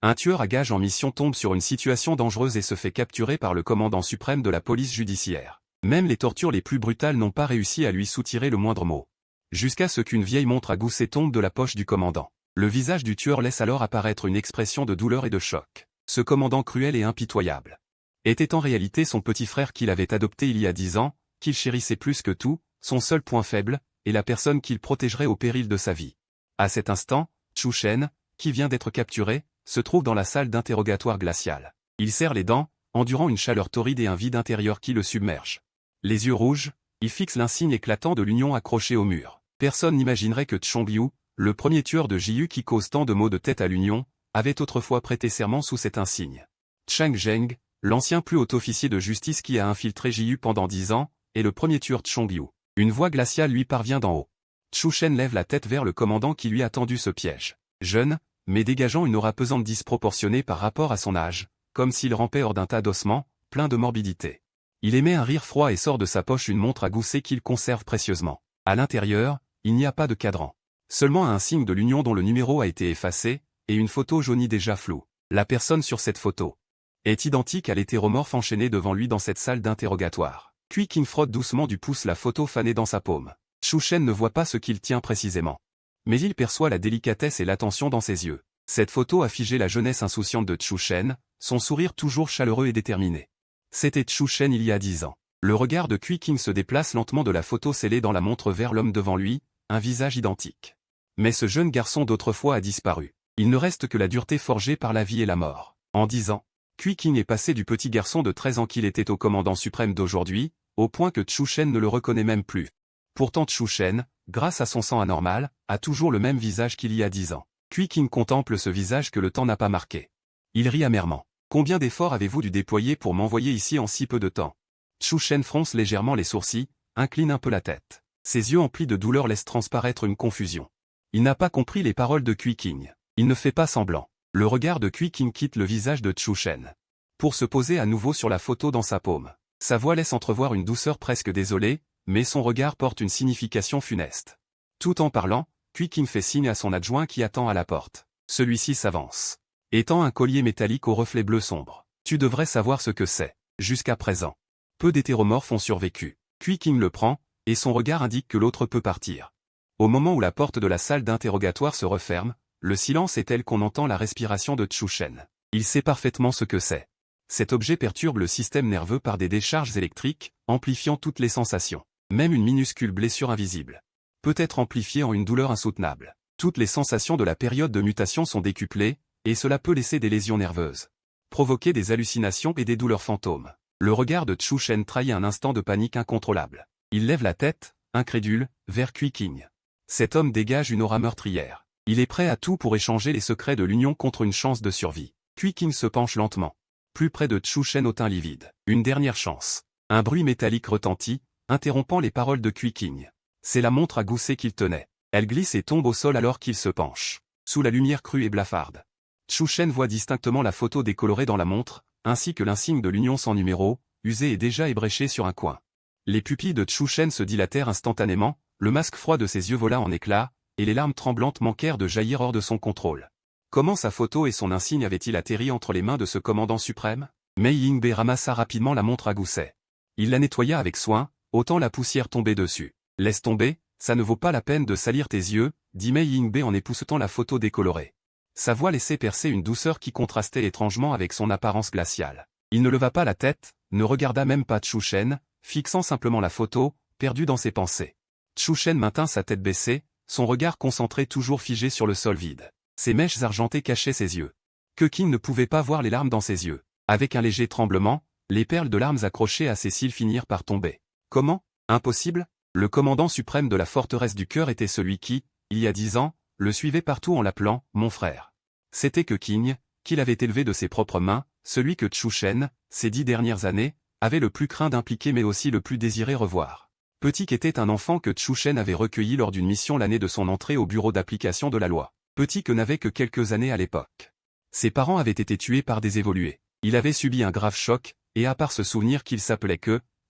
Un tueur à gages en mission tombe sur une situation dangereuse et se fait capturer par le commandant suprême de la police judiciaire. Même les tortures les plus brutales n'ont pas réussi à lui soutirer le moindre mot. Jusqu'à ce qu'une vieille montre à gousset tombe de la poche du commandant. Le visage du tueur laisse alors apparaître une expression de douleur et de choc. Ce commandant cruel et impitoyable était en réalité son petit frère qu'il avait adopté il y a 10 ans, qu'il chérissait plus que tout, son seul point faible, et la personne qu'il protégerait au péril de sa vie. À cet instant, Chu Shen, qui vient d'être capturé, se trouve dans la salle d'interrogatoire glaciale. Il serre les dents, endurant une chaleur torride et un vide intérieur qui le submerge. Les yeux rouges, il fixe l'insigne éclatant de l'union accroché au mur. Personne n'imaginerait que Chong-Yu, le premier tueur de JU qui cause tant de maux de tête à l'union, avait autrefois prêté serment sous cet insigne. Chang Zheng, l'ancien plus haut officier de justice qui a infiltré JU pendant 10 ans, est le premier tueur de Chong-Yu. Une voix glaciale lui parvient d'en haut. Chu Shen lève la tête vers le commandant qui lui a tendu ce piège. Jeune, mais dégageant une aura pesante disproportionnée par rapport à son âge, comme s'il rampait hors d'un tas d'ossements, plein de morbidité. Il émet un rire froid et sort de sa poche une montre à gousset qu'il conserve précieusement. À l'intérieur, il n'y a pas de cadran. Seulement un signe de l'union dont le numéro a été effacé, et une photo jaunie déjà floue. La personne sur cette photo est identique à l'hétéromorphe enchaîné devant lui dans cette salle d'interrogatoire. Kui King frotte doucement du pouce la photo fanée dans sa paume. Chu Shen ne voit pas ce qu'il tient précisément. Mais il perçoit la délicatesse et l'attention dans ses yeux. Cette photo a figé la jeunesse insouciante de Chu Shen, son sourire toujours chaleureux et déterminé. C'était Chu Shen il y a 10 ans. Le regard de Kui King se déplace lentement de la photo scellée dans la montre vers l'homme devant lui, un visage identique. Mais ce jeune garçon d'autrefois a disparu. Il ne reste que la dureté forgée par la vie et la mort. En 10 ans, Kui King est passé du petit garçon de 13 ans qu'il était au commandant suprême d'aujourd'hui, au point que Chu Shen ne le reconnaît même plus. Pourtant Chu Shen, grâce à son sang anormal, a toujours le même visage qu'il y a 10 ans. Kui King contemple ce visage que le temps n'a pas marqué. Il rit amèrement. Combien d'efforts avez-vous dû déployer pour m'envoyer ici en si peu de temps? Chu Shen fronce légèrement les sourcils, incline un peu la tête. Ses yeux emplis de douleur laissent transparaître une confusion. Il n'a pas compris les paroles de Kui King. Il ne fait pas semblant. Le regard de Kui King quitte le visage de Chu Shen pour se poser à nouveau sur la photo dans sa paume. Sa voix laisse entrevoir une douceur presque désolée, mais son regard porte une signification funeste. Tout en parlant, Kui King fait signe à son adjoint qui attend à la porte. Celui-ci s'avance, étend un collier métallique au reflet bleu sombre. Tu devrais savoir ce que c'est. Jusqu'à présent, peu d'hétéromorphes ont survécu. Kui King le prend, et son regard indique que l'autre peut partir. Au moment où la porte de la salle d'interrogatoire se referme, le silence est tel qu'on entend la respiration de Chu Shen. Il sait parfaitement ce que c'est. Cet objet perturbe le système nerveux par des décharges électriques, amplifiant toutes les sensations. Même une minuscule blessure invisible peut être amplifiée en une douleur insoutenable. Toutes les sensations de la période de mutation sont décuplées, et cela peut laisser des lésions nerveuses, provoquer des hallucinations et des douleurs fantômes. Le regard de Chu Shen trahit un instant de panique incontrôlable. Il lève la tête, incrédule, vers Kui King. Cet homme dégage une aura meurtrière. Il est prêt à tout pour échanger les secrets de l'union contre une chance de survie. Kui King se penche lentement, plus près de Chu Shen au teint livide. Une dernière chance. Un bruit métallique retentit, interrompant les paroles de Kui King. C'est la montre à gousset qu'il tenait. Elle glisse et tombe au sol alors qu'il se penche. Sous la lumière crue et blafarde, Chu Shen voit distinctement la photo décolorée dans la montre, ainsi que l'insigne de l'union sans numéro, usé et déjà ébréché sur un coin. Les pupilles de Chu Shen se dilatèrent instantanément, le masque froid de ses yeux vola en éclats, et les larmes tremblantes manquèrent de jaillir hors de son contrôle. Comment sa photo et son insigne avaient-ils atterri entre les mains de ce commandant suprême? Mei Yingbe ramassa rapidement la montre à gousset. Il la nettoya avec soin, ôtant la poussière tombée dessus. Laisse tomber, ça ne vaut pas la peine de salir tes yeux, dit Mei Yingbe en époussetant la photo décolorée. Sa voix laissait percer une douceur qui contrastait étrangement avec son apparence glaciale. Il ne leva pas la tête, ne regarda même pas Chu Shen, fixant simplement la photo, perdu dans ses pensées. Chu Shen maintint sa tête baissée, son regard concentré toujours figé sur le sol vide. Ses mèches argentées cachaient ses yeux. Kui King ne pouvait pas voir les larmes dans ses yeux. Avec un léger tremblement, les perles de larmes accrochées à ses cils finirent par tomber. Comment? Impossible? Le commandant suprême de la forteresse du cœur était celui qui, il y a 10 ans, le suivait partout en l'appelant « mon frère ». C'était Kui King, qu'il avait élevé de ses propres mains, celui que Chu Shen, ces 10 dernières années, avait le plus craint d'impliquer mais aussi le plus désiré revoir. Petit était un enfant que Chu Shen avait recueilli lors d'une mission l'année de son entrée au bureau d'application de la loi. Petit que n'avait que quelques années à l'époque. Ses parents avaient été tués par des évolués. Il avait subi un grave choc, et à part se souvenir qu'il s'appelait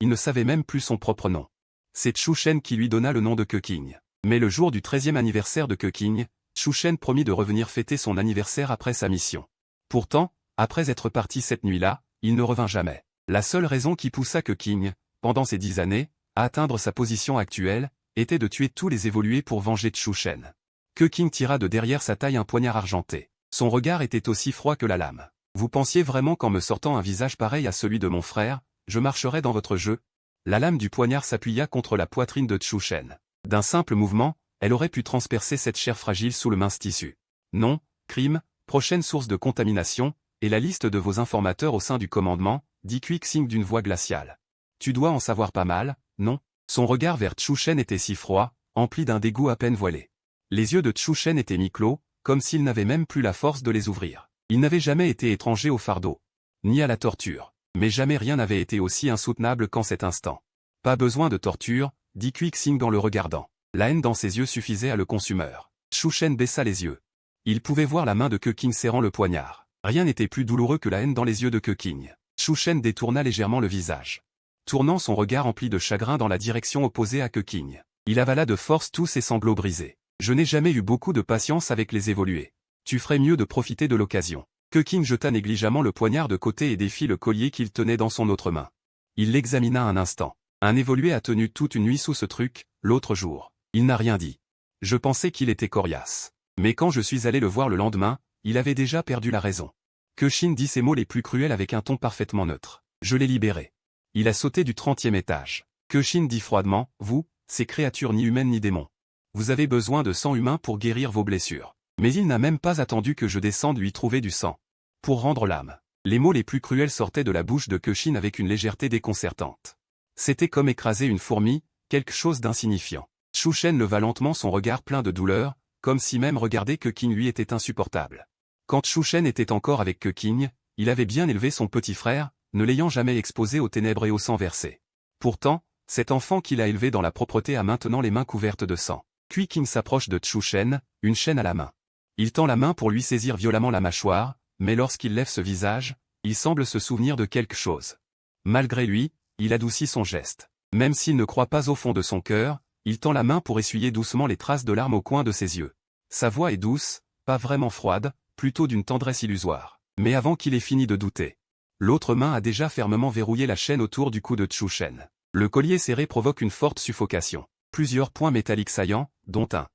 il ne savait même plus son propre nom. C'est Chu Shen qui lui donna le nom de Kui King. Mais le jour du 13e anniversaire de Kui King, Chu Shen promit de revenir fêter son anniversaire après sa mission. Pourtant, après être parti cette nuit-là, il ne revint jamais. La seule raison qui poussa Keqing, pendant ces 10 années, à atteindre sa position actuelle, était de tuer tous les évolués pour venger Chu Shen. Keqing tira de derrière sa taille un poignard argenté. Son regard était aussi froid que la lame. Vous pensiez vraiment qu'en me sortant un visage pareil à celui de mon frère, je marcherais dans votre jeu? La lame du poignard s'appuya contre la poitrine de Chu Shen. D'un simple mouvement, elle aurait pu transpercer cette chair fragile sous le mince tissu. Nom, crime, prochaine source de contamination, et la liste de vos informateurs au sein du commandement, dit Keqing d'une voix glaciale. Tu dois en savoir pas mal, non? Son regard vers Chu Shen était si froid, empli d'un dégoût à peine voilé. Les yeux de Chu Shen étaient mi-clos, comme s'il n'avait même plus la force de les ouvrir. Il n'avait jamais été étranger au fardeau, ni à la torture. Mais jamais rien n'avait été aussi insoutenable qu'en cet instant. Pas besoin de torture, dit Keqing en le regardant. La haine dans ses yeux suffisait à le consumeur. Chu Shen baissa les yeux. Il pouvait voir la main de Keqing serrant le poignard. Rien n'était plus douloureux que la haine dans les yeux de Keqing. Chu Shen détourna légèrement le visage, tournant son regard empli de chagrin dans la direction opposée à Keqing. Il avala de force tous ses sanglots brisés. Je n'ai jamais eu beaucoup de patience avec les évolués. Tu ferais mieux de profiter de l'occasion. Keqing jeta négligemment le poignard de côté et défit le collier qu'il tenait dans son autre main. Il l'examina un instant. Un évolué a tenu toute une nuit sous ce truc, l'autre jour. Il n'a rien dit. Je pensais qu'il était coriace. Mais quand je suis allé le voir le lendemain, il avait déjà perdu la raison. Keqing dit ces mots les plus cruels avec un ton parfaitement neutre. Je l'ai libéré. Il a sauté du 30e étage. Keqing dit froidement, vous, ces créatures ni humaines ni démons. Vous avez besoin de sang humain pour guérir vos blessures. Mais il n'a même pas attendu que je descende lui trouver du sang. Pour rendre l'âme. Les mots les plus cruels sortaient de la bouche de Keqing avec une légèreté déconcertante. C'était comme écraser une fourmi, quelque chose d'insignifiant. Chu Shen leva lentement son regard plein de douleur, comme si même regarder Keqing lui était insupportable. Quand Chu Shen était encore avec Keqing, il avait bien élevé son petit frère, ne l'ayant jamais exposé aux ténèbres et au sang versé. Pourtant, cet enfant qu'il a élevé dans la propreté a maintenant les mains couvertes de sang. Keqing s'approche de Chu Shen, une chaîne à la main. Il tend la main pour lui saisir violemment la mâchoire, mais lorsqu'il lève ce visage, il semble se souvenir de quelque chose. Malgré lui, il adoucit son geste. Même s'il ne croit pas au fond de son cœur, il tend la main pour essuyer doucement les traces de larmes au coin de ses yeux. Sa voix est douce, pas vraiment froide, plutôt d'une tendresse illusoire. Mais avant qu'il ait fini de douter, l'autre main a déjà fermement verrouillé la chaîne autour du cou de Chu Shen. Le collier serré provoque une forte suffocation. Plusieurs points métalliques saillants, dont un,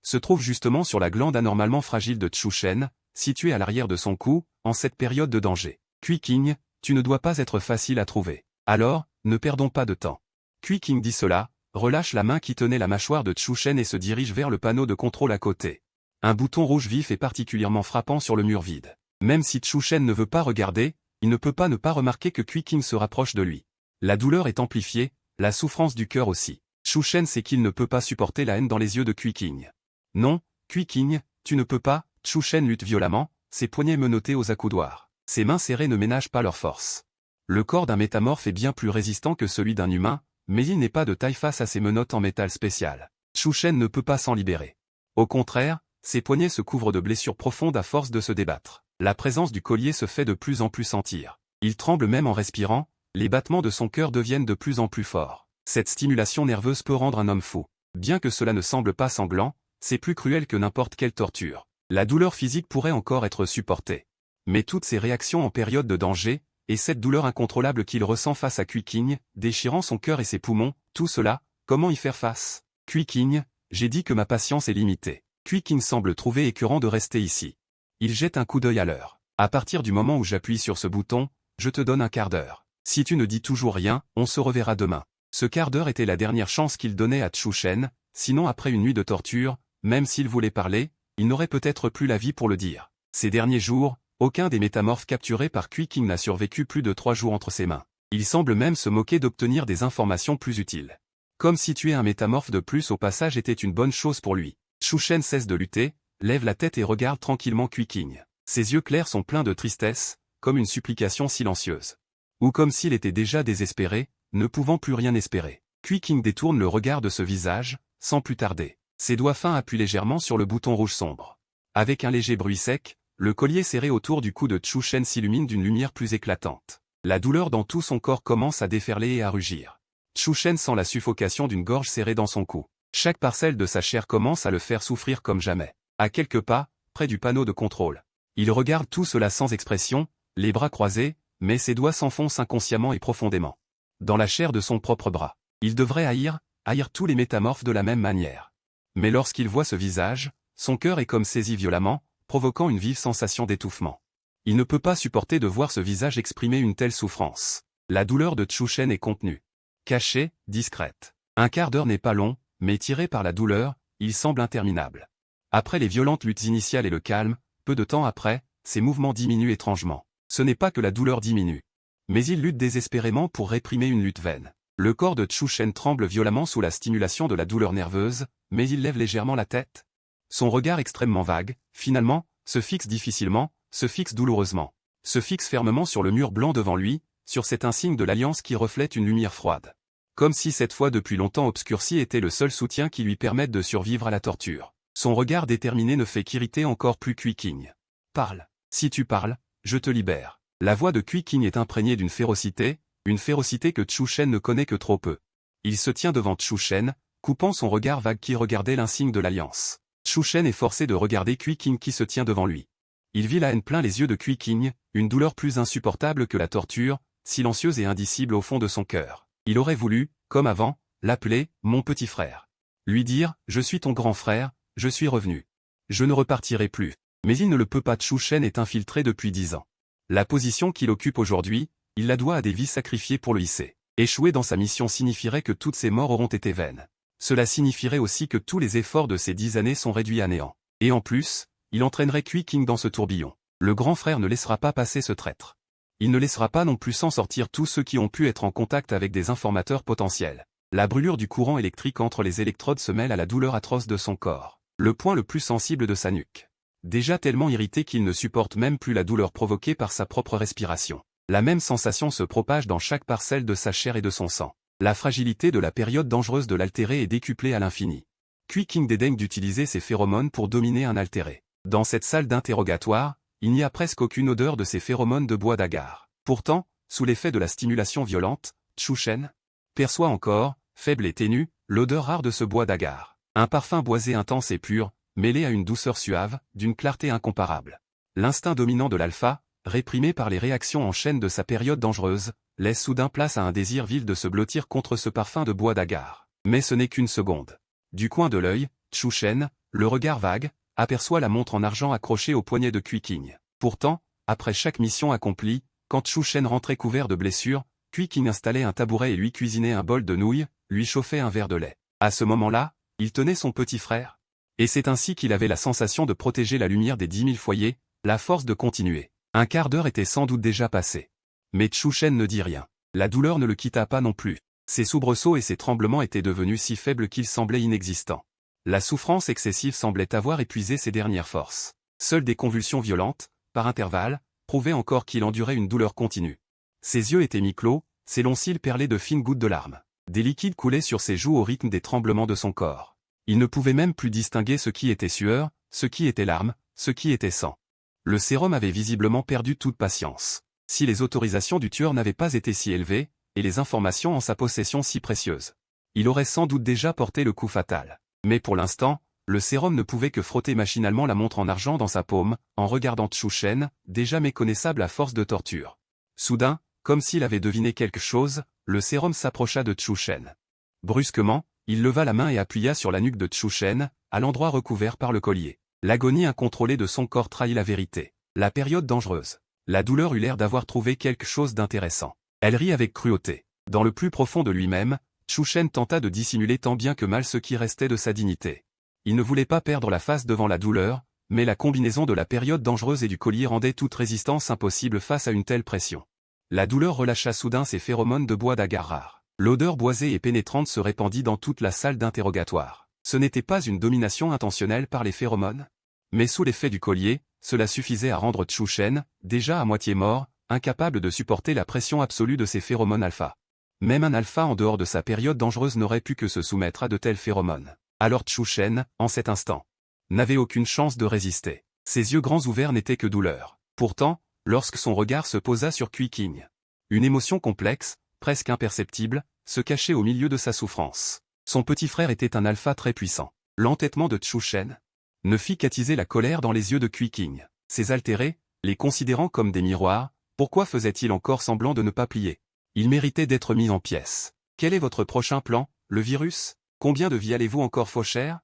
se trouvent justement sur la glande anormalement fragile de Chu Shen, située à l'arrière de son cou, en cette période de danger. Keqing, tu ne dois pas être facile à trouver. Alors, ne perdons pas de temps. Keqing dit cela, relâche la main qui tenait la mâchoire de Chu Shen et se dirige vers le panneau de contrôle à côté. Un bouton rouge vif est particulièrement frappant sur le mur vide. Même si Chu Shen ne veut pas regarder, il ne peut pas ne pas remarquer que Keqing se rapproche de lui. La douleur est amplifiée, la souffrance du cœur aussi. Chu Shen sait qu'il ne peut pas supporter la haine dans les yeux de Keqing. Non, Keqing, tu ne peux pas. Chu Shen lutte violemment, ses poignets menottés aux accoudoirs. Ses mains serrées ne ménagent pas leur force. Le corps d'un métamorphe est bien plus résistant que celui d'un humain, mais il n'est pas de taille face à ces menottes en métal spécial. Chu Shen ne peut pas s'en libérer. Au contraire, ses poignets se couvrent de blessures profondes à force de se débattre. La présence du collier se fait de plus en plus sentir. Il tremble même en respirant, les battements de son cœur deviennent de plus en plus forts. Cette stimulation nerveuse peut rendre un homme fou. Bien que cela ne semble pas sanglant, c'est plus cruel que n'importe quelle torture. La douleur physique pourrait encore être supportée. Mais toutes ces réactions en période de danger, et cette douleur incontrôlable qu'il ressent face à Keqing, déchirant son cœur et ses poumons, tout cela, comment y faire face? Keqing, j'ai dit que ma patience est limitée. Keqing semble trouver écœurant de rester ici. Il jette un coup d'œil à l'heure. À partir du moment où j'appuie sur ce bouton, je te donne un quart d'heure. Si tu ne dis toujours rien, on se reverra demain. Ce quart d'heure était la dernière chance qu'il donnait à Chu Shen, sinon après une nuit de torture, même s'il voulait parler, il n'aurait peut-être plus la vie pour le dire. Ces derniers jours, aucun des métamorphes capturés par Keqing n'a survécu plus de 3 jours entre ses mains. Il semble même se moquer d'obtenir des informations plus utiles. Comme si tuer un métamorphe de plus au passage était une bonne chose pour lui. Chu Shen cesse de lutter, lève la tête et regarde tranquillement Keqing. Ses yeux clairs sont pleins de tristesse, comme une supplication silencieuse. Ou comme s'il était déjà désespéré, ne pouvant plus rien espérer. Keqing détourne le regard de ce visage, sans plus tarder. Ses doigts fins appuient légèrement sur le bouton rouge sombre. Avec un léger bruit sec, le collier serré autour du cou de Chu Shen s'illumine d'une lumière plus éclatante. La douleur dans tout son corps commence à déferler et à rugir. Chu Shen sent la suffocation d'une gorge serrée dans son cou. Chaque parcelle de sa chair commence à le faire souffrir comme jamais. À quelques pas, près du panneau de contrôle, Il regarde tout cela sans expression, les bras croisés, mais ses doigts s'enfoncent inconsciemment et profondément dans la chair de son propre bras. Il devrait haïr tous les métamorphes de la même manière. Mais lorsqu'il voit ce visage, son cœur est comme saisi violemment, provoquant une vive sensation d'étouffement. Il ne peut pas supporter de voir ce visage exprimer une telle souffrance. La douleur de Chu Shen est contenue, cachée, discrète. Un quart d'heure n'est pas long, mais tiré par la douleur, il semble interminable. Après les violentes luttes initiales et le calme, peu de temps après, ses mouvements diminuent étrangement. Ce n'est pas que la douleur diminue, mais il lutte désespérément pour réprimer une lutte vaine. Le corps de Chu Shen tremble violemment sous la stimulation de la douleur nerveuse, mais il lève légèrement la tête. Son regard extrêmement vague, finalement, se fixe difficilement, se fixe douloureusement, se fixe fermement sur le mur blanc devant lui, sur cet insigne de l'Alliance qui reflète une lumière froide. Comme si cette foi depuis longtemps obscurcie était le seul soutien qui lui permette de survivre à la torture. Son regard déterminé ne fait qu'irriter encore plus Kui King. Parle. Si tu parles, je te libère. La voix de Kui King est imprégnée d'une férocité que Chu Shen ne connaît que trop peu. Il se tient devant Chu Shen, coupant son regard vague qui regardait l'insigne de l'Alliance. Chu Shen est forcé de regarder Kui King qui se tient devant lui. Il vit la haine plein les yeux de Kui King, une douleur plus insupportable que la torture, silencieuse et indicible au fond de son cœur. Il aurait voulu, comme avant, l'appeler « mon petit frère ». Lui dire « je suis ton grand frère, je suis revenu. Je ne repartirai plus ». Mais il ne le peut pas. Chu Shen est infiltré depuis 10 ans. La position qu'il occupe aujourd'hui, il la doit à des vies sacrifiées pour le hisser. Échouer dans sa mission signifierait que toutes ses morts auront été vaines. Cela signifierait aussi que tous les efforts de ces 10 années sont réduits à néant. Et en plus, il entraînerait Kui King dans ce tourbillon. Le grand frère ne laissera pas passer ce traître. Il ne laissera pas non plus s'en sortir tous ceux qui ont pu être en contact avec des informateurs potentiels. La brûlure du courant électrique entre les électrodes se mêle à la douleur atroce de son corps, le point le plus sensible de sa nuque. Déjà tellement irrité qu'il ne supporte même plus la douleur provoquée par sa propre respiration. La même sensation se propage dans chaque parcelle de sa chair et de son sang. La fragilité de la période dangereuse de l'altéré est décuplée à l'infini. Kui King dédaigne d'utiliser ses phéromones pour dominer un altéré. Dans cette salle d'interrogatoire, il n'y a presque aucune odeur de ces phéromones de bois d'agar. Pourtant, sous l'effet de la stimulation violente, Chu Shen perçoit encore, faible et ténue, l'odeur rare de ce bois d'agar. Un parfum boisé intense et pur, mêlé à une douceur suave, d'une clarté incomparable. L'instinct dominant de l'alpha, réprimé par les réactions en chaîne de sa période dangereuse, laisse soudain place à un désir vif de se blottir contre ce parfum de bois d'agar. Mais ce n'est qu'une seconde. Du coin de l'œil, Chu Shen, le regard vague, aperçoit la montre en argent accrochée au poignet de Kui King. Pourtant, après chaque mission accomplie, quand Chu Shen rentrait couvert de blessures, Kui King installait un tabouret et lui cuisinait un bol de nouilles, lui chauffait un verre de lait. À ce moment-là, il tenait son petit frère. Et c'est ainsi qu'il avait la sensation de protéger la lumière des 10 000 foyers, la force de continuer. Un quart d'heure était sans doute déjà passé. Mais Chu Shen ne dit rien. La douleur ne le quitta pas non plus. Ses soubresauts et ses tremblements étaient devenus si faibles qu'ils semblaient inexistants. La souffrance excessive semblait avoir épuisé ses dernières forces. Seules des convulsions violentes, par intervalles, prouvaient encore qu'il endurait une douleur continue. Ses yeux étaient mi-clos, ses longs cils perlaient de fines gouttes de larmes. Des liquides coulaient sur ses joues au rythme des tremblements de son corps. Il ne pouvait même plus distinguer ce qui était sueur, ce qui était larmes, ce qui était sang. Le sérum avait visiblement perdu toute patience. Si les autorisations du tueur n'avaient pas été si élevées, et les informations en sa possession si précieuses, il aurait sans doute déjà porté le coup fatal. Mais pour l'instant, le sérum ne pouvait que frotter machinalement la montre en argent dans sa paume, en regardant Chu Shen, déjà méconnaissable à force de torture. Soudain, comme s'il avait deviné quelque chose, le sérum s'approcha de Chu Shen. Brusquement, il leva la main et appuya sur la nuque de Chu Shen, à l'endroit recouvert par le collier. L'agonie incontrôlée de son corps trahit la vérité. La période dangereuse. La douleur eut l'air d'avoir trouvé quelque chose d'intéressant. Elle rit avec cruauté. Dans le plus profond de lui-même, Chu Shen tenta de dissimuler tant bien que mal ce qui restait de sa dignité. Il ne voulait pas perdre la face devant la douleur, mais la combinaison de la période dangereuse et du collier rendait toute résistance impossible face à une telle pression. La douleur relâcha soudain ses phéromones de bois d'agar rare. L'odeur boisée et pénétrante se répandit dans toute la salle d'interrogatoire. Ce n'était pas une domination intentionnelle par les phéromones, mais sous l'effet du collier, cela suffisait à rendre Chu Shen, déjà à moitié mort, incapable de supporter la pression absolue de ses phéromones alpha. Même un alpha en dehors de sa période dangereuse n'aurait pu que se soumettre à de tels phéromones. Alors Chu Shen, en cet instant, n'avait aucune chance de résister. Ses yeux grands ouverts n'étaient que douleur. Pourtant, lorsque son regard se posa sur Kui King, une émotion complexe, presque imperceptible, se cachait au milieu de sa souffrance. Son petit frère était un alpha très puissant. L'entêtement de Chu Shen ne fit qu'attiser la colère dans les yeux de Kui King. Ces altérés, les considérant comme des miroirs, pourquoi faisait-il encore semblant de ne pas plier? Il méritait d'être mis en pièces. Quel est votre prochain plan, le virus? Combien de vies allez-vous encore faucher?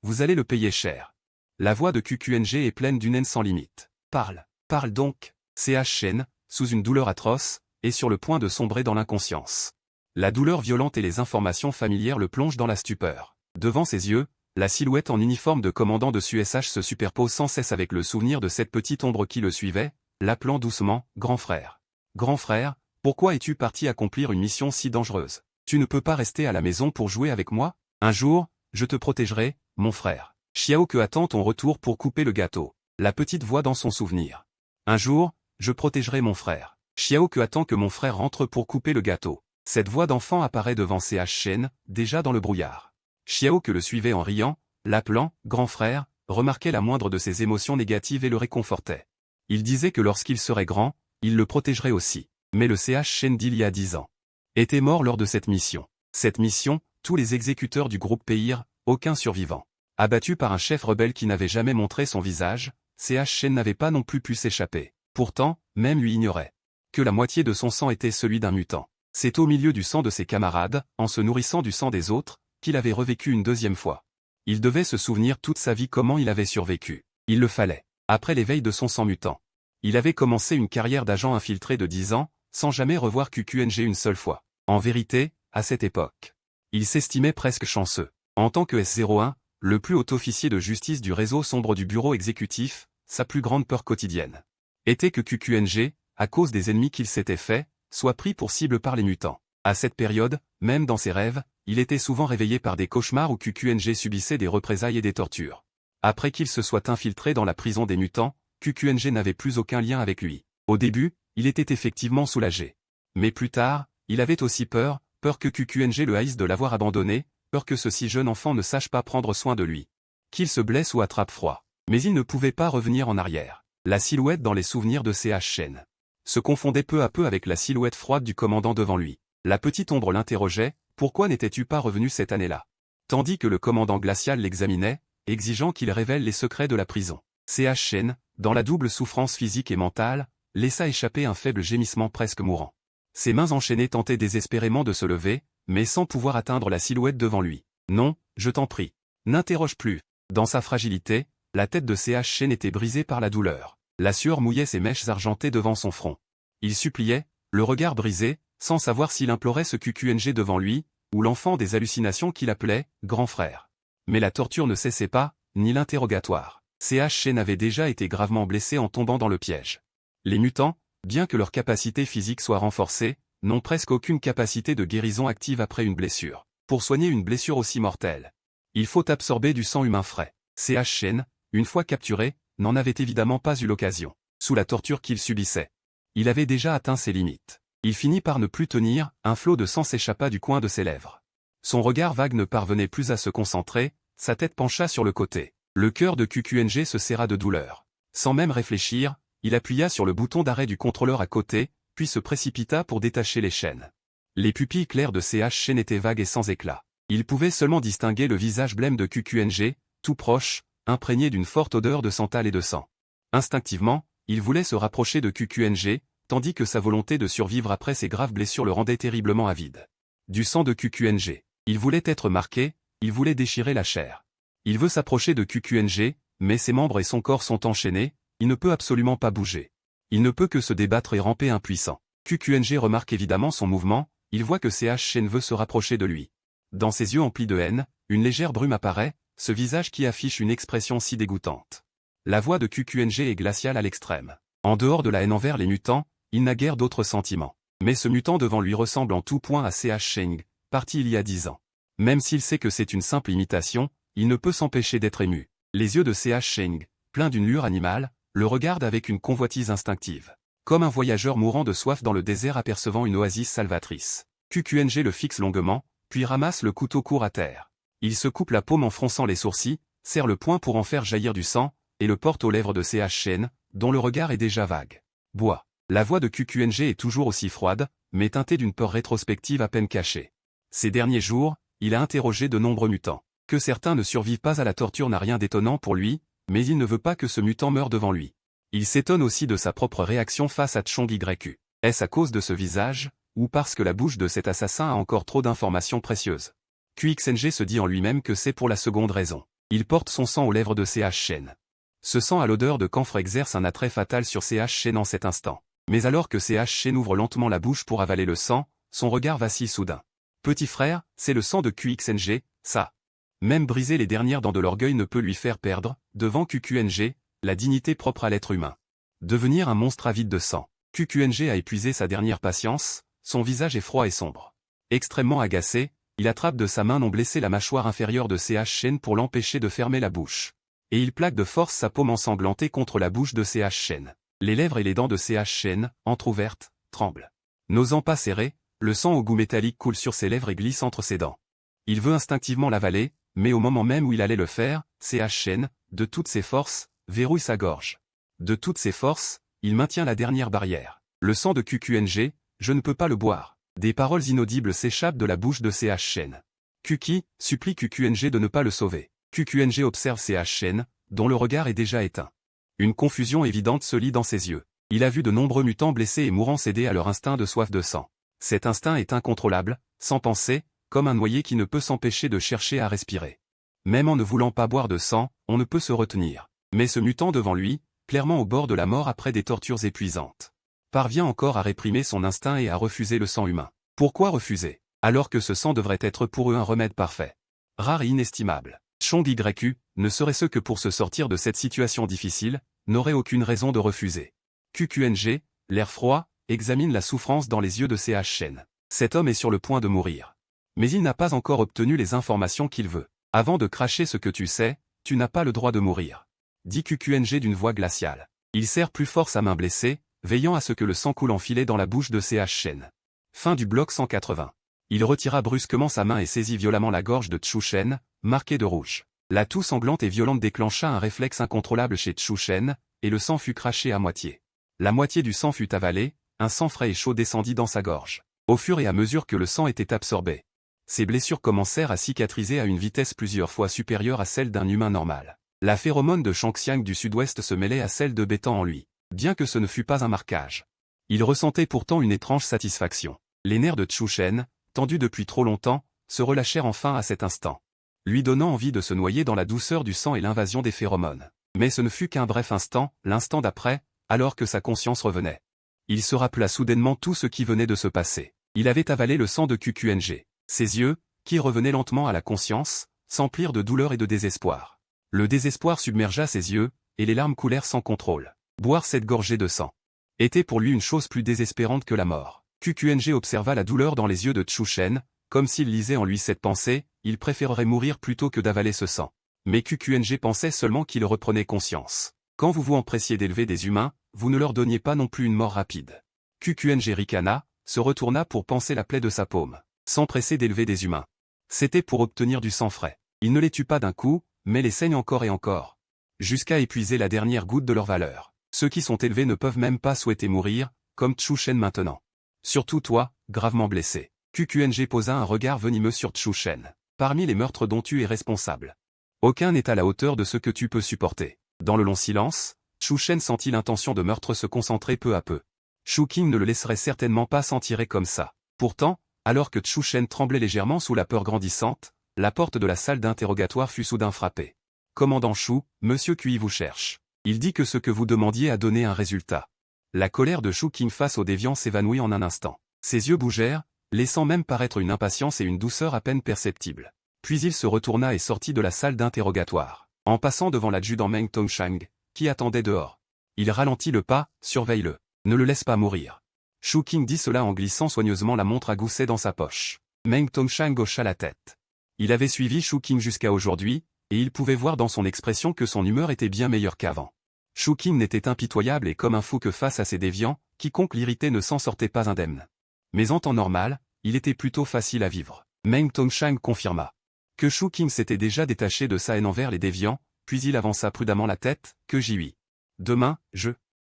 Vous allez le payer cher. La voix de QQNG est pleine d'une haine sans limite. Parle, parle donc. CH Chen, sous une douleur atroce, est sur le point de sombrer dans l'inconscience. La douleur violente et les informations familières le plongent dans la stupeur. Devant ses yeux, la silhouette en uniforme de commandant de SUSH se superpose sans cesse avec le souvenir de cette petite ombre qui le suivait, l'appelant doucement « grand frère ». « Grand frère, pourquoi es-tu parti accomplir une mission si dangereuse? Tu ne peux pas rester à la maison pour jouer avec moi? Un jour, je te protégerai, mon frère. Xiao que attend ton retour pour couper le gâteau. » La petite voix dans son souvenir. Un jour, je protégerai mon frère. Xiao que attend que mon frère rentre pour couper le gâteau. Cette voix d'enfant apparaît devant CH Chen, déjà dans le brouillard. Xiao que le suivait en riant, l'appelant « grand frère », remarquait la moindre de ses émotions négatives et le réconfortait. Il disait que lorsqu'il serait grand, il le protégerait aussi. Mais le CH Chen d'il y a 10 ans était mort lors de cette mission. Cette mission, tous les exécuteurs du groupe périrent, aucun survivant. Abattu par un chef rebelle qui n'avait jamais montré son visage, CH Chen n'avait pas non plus pu s'échapper. Pourtant, même lui ignorait que la moitié de son sang était celui d'un mutant. C'est au milieu du sang de ses camarades, en se nourrissant du sang des autres, qu'il avait revécu une deuxième fois. Il devait se souvenir toute sa vie comment il avait survécu. Il le fallait. Après l'éveil de son sang mutant. Il avait commencé une carrière d'agent infiltré de 10 ans, sans jamais revoir QQNG une seule fois. En vérité, à cette époque, il s'estimait presque chanceux. En tant que S01, le plus haut officier de justice du réseau sombre du bureau exécutif, sa plus grande peur quotidienne était que QQNG, à cause des ennemis qu'il s'était fait, soit pris pour cible par les mutants. À cette période, même dans ses rêves, il était souvent réveillé par des cauchemars où QQNG subissait des représailles et des tortures. Après qu'il se soit infiltré dans la prison des mutants, QQNG n'avait plus aucun lien avec lui. Au début, il était effectivement soulagé. Mais plus tard, il avait aussi peur que QQNG le haïsse de l'avoir abandonné, peur que ce si jeune enfant ne sache pas prendre soin de lui. Qu'il se blesse ou attrape froid. Mais il ne pouvait pas revenir en arrière. La silhouette dans les souvenirs de CH Chen se confondait peu à peu avec la silhouette froide du commandant devant lui. La petite ombre l'interrogeait, « Pourquoi n'étais-tu pas revenu cette année-là » Tandis que le commandant glacial l'examinait, exigeant qu'il révèle les secrets de la prison. CH Chen, dans la double souffrance physique et mentale, laissa échapper un faible gémissement presque mourant. Ses mains enchaînées tentaient désespérément de se lever, mais sans pouvoir atteindre la silhouette devant lui. « Non, je t'en prie. N'interroge plus. » Dans sa fragilité, la tête de CH Chen était brisée par la douleur. La sueur mouillait ses mèches argentées devant son front. Il suppliait, le regard brisé, sans savoir s'il implorait ce QQNG devant lui, ou l'enfant des hallucinations qu'il appelait « grand frère ». Mais la torture ne cessait pas, ni l'interrogatoire. CH Chen avait déjà été gravement blessé en tombant dans le piège. Les mutants, bien que leur capacité physique soit renforcée, n'ont presque aucune capacité de guérison active après une blessure. Pour soigner une blessure aussi mortelle, il faut absorber du sang humain frais. CH Chen, une fois capturé, n'en avait évidemment pas eu l'occasion. Sous la torture qu'il subissait, il avait déjà atteint ses limites. Il finit par ne plus tenir, un flot de sang s'échappa du coin de ses lèvres. Son regard vague ne parvenait plus à se concentrer, sa tête pencha sur le côté. Le cœur de QQNG se serra de douleur. Sans même réfléchir, il appuya sur le bouton d'arrêt du contrôleur à côté, puis se précipita pour détacher les chaînes. Les pupilles claires de CH Chen étaient vagues et sans éclat. Il pouvait seulement distinguer le visage blême de QQNG, tout proche, imprégné d'une forte odeur de santal et de sang. Instinctivement, il voulait se rapprocher de QQNG, tandis que sa volonté de survivre après ses graves blessures le rendait terriblement avide. Du sang de QQNG. Il voulait être marqué, il voulait déchirer la chair. Il veut s'approcher de QQNG, mais ses membres et son corps sont enchaînés, il ne peut absolument pas bouger. Il ne peut que se débattre et ramper impuissant. QQNG remarque évidemment son mouvement, il voit que CH Chen veut se rapprocher de lui. Dans ses yeux emplis de haine, une légère brume apparaît, ce visage qui affiche une expression si dégoûtante. La voix de QQNG est glaciale à l'extrême. En dehors de la haine envers les mutants, il n'a guère d'autres sentiments. Mais ce mutant devant lui ressemble en tout point à CH Chen, parti il y a 10 ans. Même s'il sait que c'est une simple imitation, il ne peut s'empêcher d'être ému. Les yeux de CH Chen, pleins d'une lueur animale, le regardent avec une convoitise instinctive. Comme un voyageur mourant de soif dans le désert apercevant une oasis salvatrice. QQNG le fixe longuement, puis ramasse le couteau court à terre. Il se coupe la paume en fronçant les sourcils, serre le poing pour en faire jaillir du sang, et le porte aux lèvres de CH Chen, dont le regard est déjà vague. Bois. La voix de QQNG est toujours aussi froide, mais teintée d'une peur rétrospective à peine cachée. Ces derniers jours, il a interrogé de nombreux mutants. Que certains ne survivent pas à la torture n'a rien d'étonnant pour lui, mais il ne veut pas que ce mutant meure devant lui. Il s'étonne aussi de sa propre réaction face à Chong Yu. Est-ce à cause de ce visage, ou parce que la bouche de cet assassin a encore trop d'informations précieuses? QXNG se dit en lui-même que c'est pour la seconde raison. Il porte son sang aux lèvres de CH Shen. Ce sang à l'odeur de camphre exerce un attrait fatal sur CH Shen en cet instant. Mais alors que CH Shen ouvre lentement la bouche pour avaler le sang, son regard vacille soudain. Petit frère, c'est le sang de QXNG, ça. Même briser les dernières dents de l'orgueil ne peut lui faire perdre, devant QQNG, la dignité propre à l'être humain. Devenir un monstre avide de sang. QQNG a épuisé sa dernière patience, son visage est froid et sombre. Extrêmement agacé, il attrape de sa main non blessée la mâchoire inférieure de CH Shen pour l'empêcher de fermer la bouche. Et il plaque de force sa paume ensanglantée contre la bouche de CH Shen. Les lèvres et les dents de CH Shen, entrouvertes, tremblent. N'osant pas serrer, le sang au goût métallique coule sur ses lèvres et glisse entre ses dents. Il veut instinctivement l'avaler, mais au moment même où il allait le faire, CH Shen, de toutes ses forces, verrouille sa gorge. De toutes ses forces, il maintient la dernière barrière. Le sang de QQNG, je ne peux pas le boire. Des paroles inaudibles s'échappent de la bouche de CH Shen. Kuki supplie QQNG de ne pas le sauver. QQNG observe CH Shen, dont le regard est déjà éteint. Une confusion évidente se lit dans ses yeux. Il a vu de nombreux mutants blessés et mourants céder à leur instinct de soif de sang. Cet instinct est incontrôlable, sans penser, comme un noyé qui ne peut s'empêcher de chercher à respirer. Même en ne voulant pas boire de sang, on ne peut se retenir. Mais ce mutant devant lui, clairement au bord de la mort après des tortures épuisantes, parvient encore à réprimer son instinct et à refuser le sang humain. Pourquoi refuser, alors que ce sang devrait être pour eux un remède parfait, rare et inestimable? Chong Yu, ne serait-ce que pour se sortir de cette situation difficile, n'aurait aucune raison de refuser. QQNG, l'air froid, examine la souffrance dans les yeux de CH Shen. Cet homme est sur le point de mourir. Mais il n'a pas encore obtenu les informations qu'il veut. Avant de cracher ce que tu sais, tu n'as pas le droit de mourir, dit QQNG d'une voix glaciale. Il serre plus fort sa main blessée, veillant à ce que le sang coule en filet dans la bouche de CH Shen. Fin du bloc 180. Il retira brusquement sa main et saisit violemment la gorge de Chu Shen, marquée de rouge. La toux sanglante et violente déclencha un réflexe incontrôlable chez Chu Shen, et le sang fut craché à moitié. La moitié du sang fut avalée, un sang frais et chaud descendit dans sa gorge. Au fur et à mesure que le sang était absorbé, ses blessures commencèrent à cicatriser à une vitesse plusieurs fois supérieure à celle d'un humain normal. La phéromone de Shangxiang du sud-ouest se mêlait à celle de Bétan en lui, bien que ce ne fût pas un marquage. Il ressentait pourtant une étrange satisfaction. Les nerfs de Chu Shen, tendus depuis trop longtemps, se relâchèrent enfin à cet instant, lui donnant envie de se noyer dans la douceur du sang et l'invasion des phéromones. Mais ce ne fut qu'un bref instant, l'instant d'après, alors que sa conscience revenait. Il se rappela soudainement tout ce qui venait de se passer. Il avait avalé le sang de QQNG. Ses yeux, qui revenaient lentement à la conscience, s'emplirent de douleur et de désespoir. Le désespoir submergea ses yeux, et les larmes coulèrent sans contrôle. Boire cette gorgée de sang était pour lui une chose plus désespérante que la mort. QQNG observa la douleur dans les yeux de Chu Shen, comme s'il lisait en lui cette pensée, il préférerait mourir plutôt que d'avaler ce sang. Mais QQNG pensait seulement qu'il reprenait conscience. Quand vous vous empressiez d'élever des humains, vous ne leur donniez pas non plus une mort rapide. QQNG ricana, se retourna pour panser la plaie de sa paume. S'empresser d'élever des humains. C'était pour obtenir du sang frais. Il ne les tue pas d'un coup, mais les saigne encore et encore, jusqu'à épuiser la dernière goutte de leur valeur. Ceux qui sont élevés ne peuvent même pas souhaiter mourir, comme Chu Shen maintenant. Surtout toi, gravement blessé. QQNG posa un regard venimeux sur Chu Shen. Parmi les meurtres dont tu es responsable, aucun n'est à la hauteur de ce que tu peux supporter. Dans le long silence, Chu Shen sentit l'intention de meurtre se concentrer peu à peu. Shu King ne le laisserait certainement pas s'en tirer comme ça. Pourtant, alors que Chu Shen tremblait légèrement sous la peur grandissante, la porte de la salle d'interrogatoire fut soudain frappée. « Commandant Shu, Monsieur Kui vous cherche. Il dit que ce que vous demandiez a donné un résultat. » La colère de Shu King face au déviant s'évanouit en un instant. Ses yeux bougèrent, laissant même paraître une impatience et une douceur à peine perceptibles. Puis il se retourna et sortit de la salle d'interrogatoire, en passant devant l'adjudant Meng Tongshang, qui attendait dehors. Il ralentit le pas, surveille-le. Ne le laisse pas mourir. Shu King dit cela en glissant soigneusement la montre à gousset dans sa poche. Meng Tongshang hocha la tête. Il avait suivi Shu King jusqu'à aujourd'hui, et il pouvait voir dans son expression que son humeur était bien meilleure qu'avant. Shu King n'était impitoyable et comme un fou que face à ces déviants, quiconque l'irritait ne s'en sortait pas indemne. Mais en temps normal, il était plutôt facile à vivre. Meng Tongshang confirma que Shu King s'était déjà détaché de sa haine envers les déviants, puis il avança prudemment la tête, que j'y vis. Demain,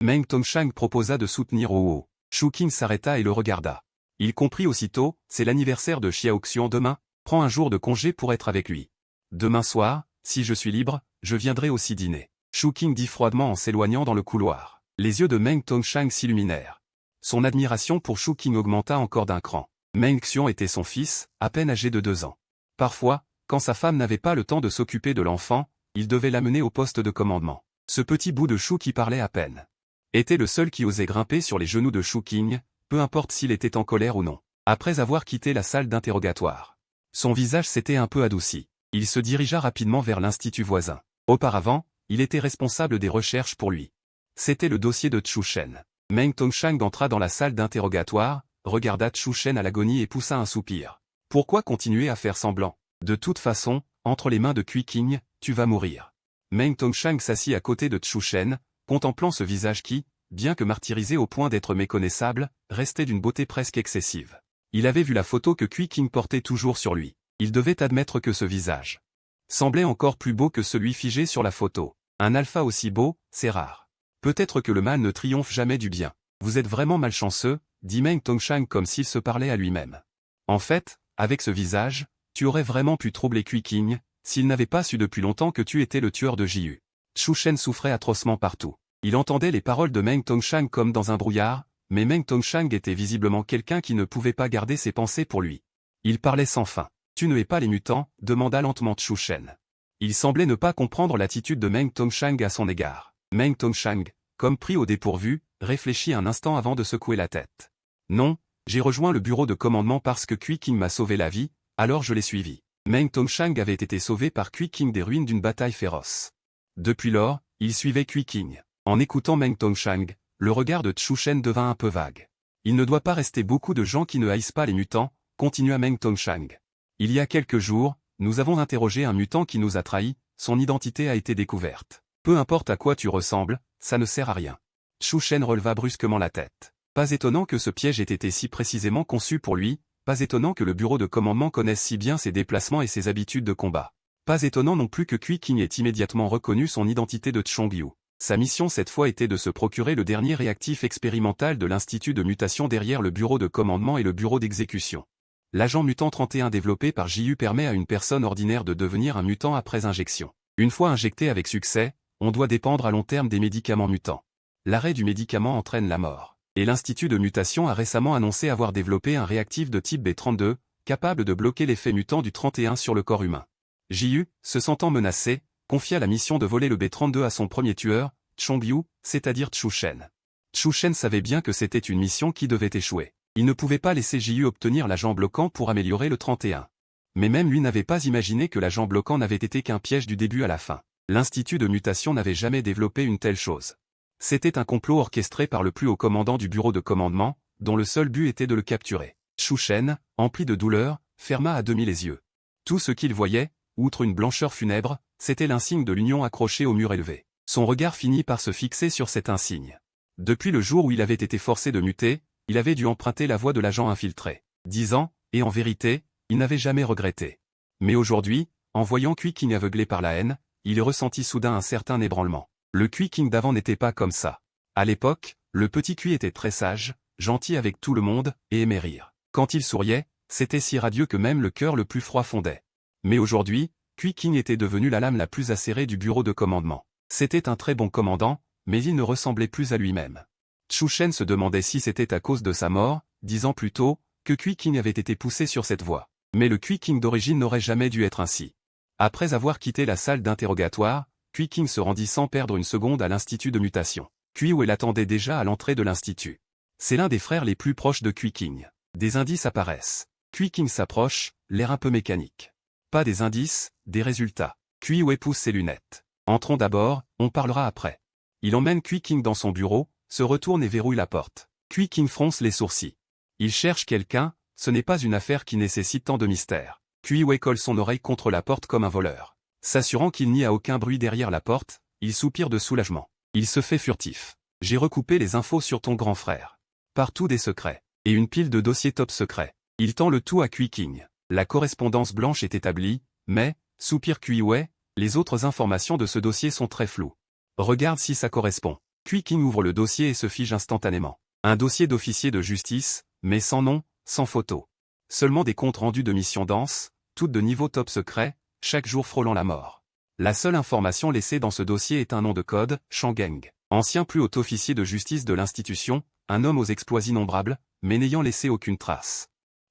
Meng Tongshang proposa de soutenir Huo. Shu King s'arrêta et le regarda. Il comprit aussitôt, c'est l'anniversaire de Xiaoxian demain, prends un jour de congé pour être avec lui. Demain soir, si je suis libre, je viendrai aussi dîner. Shu King dit froidement en s'éloignant dans le couloir. Les yeux de Meng Tongshang s'illuminèrent. Son admiration pour Shu Qing augmenta encore d'un cran. Meng Xiong était son fils, à peine âgé de 2 ans. Parfois, quand sa femme n'avait pas le temps de s'occuper de l'enfant, il devait l'amener au poste de commandement. Ce petit bout de chou qui parlait à peine était le seul qui osait grimper sur les genoux de Shu Qing, peu importe s'il était en colère ou non. Après avoir quitté la salle d'interrogatoire, son visage s'était un peu adouci. Il se dirigea rapidement vers l'institut voisin. Auparavant, il était responsable des recherches pour lui. C'était le dossier de Chu Shen. Meng Tongshang entra dans la salle d'interrogatoire, regarda Chu Shen à l'agonie et poussa un soupir. Pourquoi continuer à faire semblant? De toute façon, entre les mains de Kui Qing, tu vas mourir. Meng Tongshang s'assit à côté de Chu Shen, contemplant ce visage qui, bien que martyrisé au point d'être méconnaissable, restait d'une beauté presque excessive. Il avait vu la photo que Kui Qing portait toujours sur lui. Il devait admettre que ce visage semblait encore plus beau que celui figé sur la photo. Un alpha aussi beau, c'est rare. Peut-être que le mal ne triomphe jamais du bien. Vous êtes vraiment malchanceux, dit Meng Tongshang comme s'il se parlait à lui-même. En fait, avec ce visage, tu aurais vraiment pu troubler Kui Qing, s'il n'avait pas su depuis longtemps que tu étais le tueur de Jiyu. Chu Shen souffrait atrocement partout. Il entendait les paroles de Meng Tongshang comme dans un brouillard, mais Meng Tongshang était visiblement quelqu'un qui ne pouvait pas garder ses pensées pour lui. Il parlait sans fin. Tu ne hais pas les mutants, demanda lentement Chu Shen. Il semblait ne pas comprendre l'attitude de Meng Tongshang à son égard. Meng Tongshang, comme pris au dépourvu, réfléchit un instant avant de secouer la tête. Non, j'ai rejoint le bureau de commandement parce que Kui Qing m'a sauvé la vie, alors je l'ai suivi. Meng Tongshang avait été sauvé par Kui Qing des ruines d'une bataille féroce. Depuis lors, il suivait Kui Qing. En écoutant Meng Tongshang, le regard de Chu Shen devint un peu vague. Il ne doit pas rester beaucoup de gens qui ne haïssent pas les mutants, continua Meng Tongshang. Il y a quelques jours, nous avons interrogé un mutant qui nous a trahis, son identité a été découverte. Peu importe à quoi tu ressembles, ça ne sert à rien. Chu Shen releva brusquement la tête. Pas étonnant que ce piège ait été si précisément conçu pour lui, pas étonnant que le bureau de commandement connaisse si bien ses déplacements et ses habitudes de combat. Pas étonnant non plus que Kui Qing ait immédiatement reconnu son identité de Chongyu. Sa mission cette fois était de se procurer le dernier réactif expérimental de l'Institut de mutation derrière le bureau de commandement et le bureau d'exécution. L'agent mutant 31 développé par Jiyu permet à une personne ordinaire de devenir un mutant après injection. Une fois injecté avec succès, on doit dépendre à long terme des médicaments mutants. L'arrêt du médicament entraîne la mort. Et l'Institut de mutation a récemment annoncé avoir développé un réactif de type B32, capable de bloquer l'effet mutant du 31 sur le corps humain. Jiyu, se sentant menacé, confia la mission de voler le B32 à son premier tueur, Chongyu, c'est-à-dire Chu Shen. Chu Shen savait bien que c'était une mission qui devait échouer. Il ne pouvait pas laisser Jiyu obtenir l'agent bloquant pour améliorer le 31. Mais même lui n'avait pas imaginé que l'agent bloquant n'avait été qu'un piège du début à la fin. L'Institut de mutation n'avait jamais développé une telle chose. C'était un complot orchestré par le plus haut commandant du bureau de commandement, dont le seul but était de le capturer. Chu Shen, empli de douleur, ferma à demi les yeux. Tout ce qu'il voyait, outre une blancheur funèbre, c'était l'insigne de l'Union accroché au mur élevé. Son regard finit par se fixer sur cet insigne. Depuis le jour où il avait été forcé de muter, il avait dû emprunter la voie de l'agent infiltré. 10 ans, et en vérité, il n'avait jamais regretté. Mais aujourd'hui, en voyant Kui Qing aveuglé par la haine, il ressentit soudain un certain ébranlement. Le Kui Qing d'avant n'était pas comme ça. À l'époque, le petit Kui était très sage, gentil avec tout le monde, et aimait rire. Quand il souriait, c'était si radieux que même le cœur le plus froid fondait. Mais aujourd'hui, Kui Qing était devenu la lame la plus acérée du bureau de commandement. C'était un très bon commandant, mais il ne ressemblait plus à lui-même. Chu Shen se demandait si c'était à cause de sa mort, 10 ans plus tôt, que Kui Qing avait été poussé sur cette voie. Mais le Kui Qing d'origine n'aurait jamais dû être ainsi. Après avoir quitté la salle d'interrogatoire, Kui Qing se rendit sans perdre une seconde à l'Institut de mutation. Kui Wei l'attendait déjà à l'entrée de l'Institut. C'est l'un des frères les plus proches de Kui Qing. Des indices apparaissent. Kui Qing s'approche, l'air un peu mécanique. Pas des indices, des résultats. Kui Wei pousse ses lunettes. Entrons d'abord, on parlera après. Il emmène Kui Qing dans son bureau, se retourne et verrouille la porte. Kui Qing fronce les sourcils. Il cherche quelqu'un, ce n'est pas une affaire qui nécessite tant de mystère. Kui Wei colle son oreille contre la porte comme un voleur. S'assurant qu'il n'y a aucun bruit derrière la porte, il soupire de soulagement. Il se fait furtif. J'ai recoupé les infos sur ton grand frère. Partout des secrets. Et une pile de dossiers top secrets. Il tend le tout à Kui Qing. La correspondance blanche est établie, mais, soupire Kui Wei, les autres informations de ce dossier sont très floues. Regarde si ça correspond. Kui Qing ouvre le dossier et se fige instantanément. Un dossier d'officier de justice, mais sans nom, sans photo. Seulement des comptes rendus de missions denses, toutes de niveau top secret, chaque jour frôlant la mort. La seule information laissée dans ce dossier est un nom de code, Shangeng. Ancien plus haut officier de justice de l'institution, un homme aux exploits innombrables, mais n'ayant laissé aucune trace.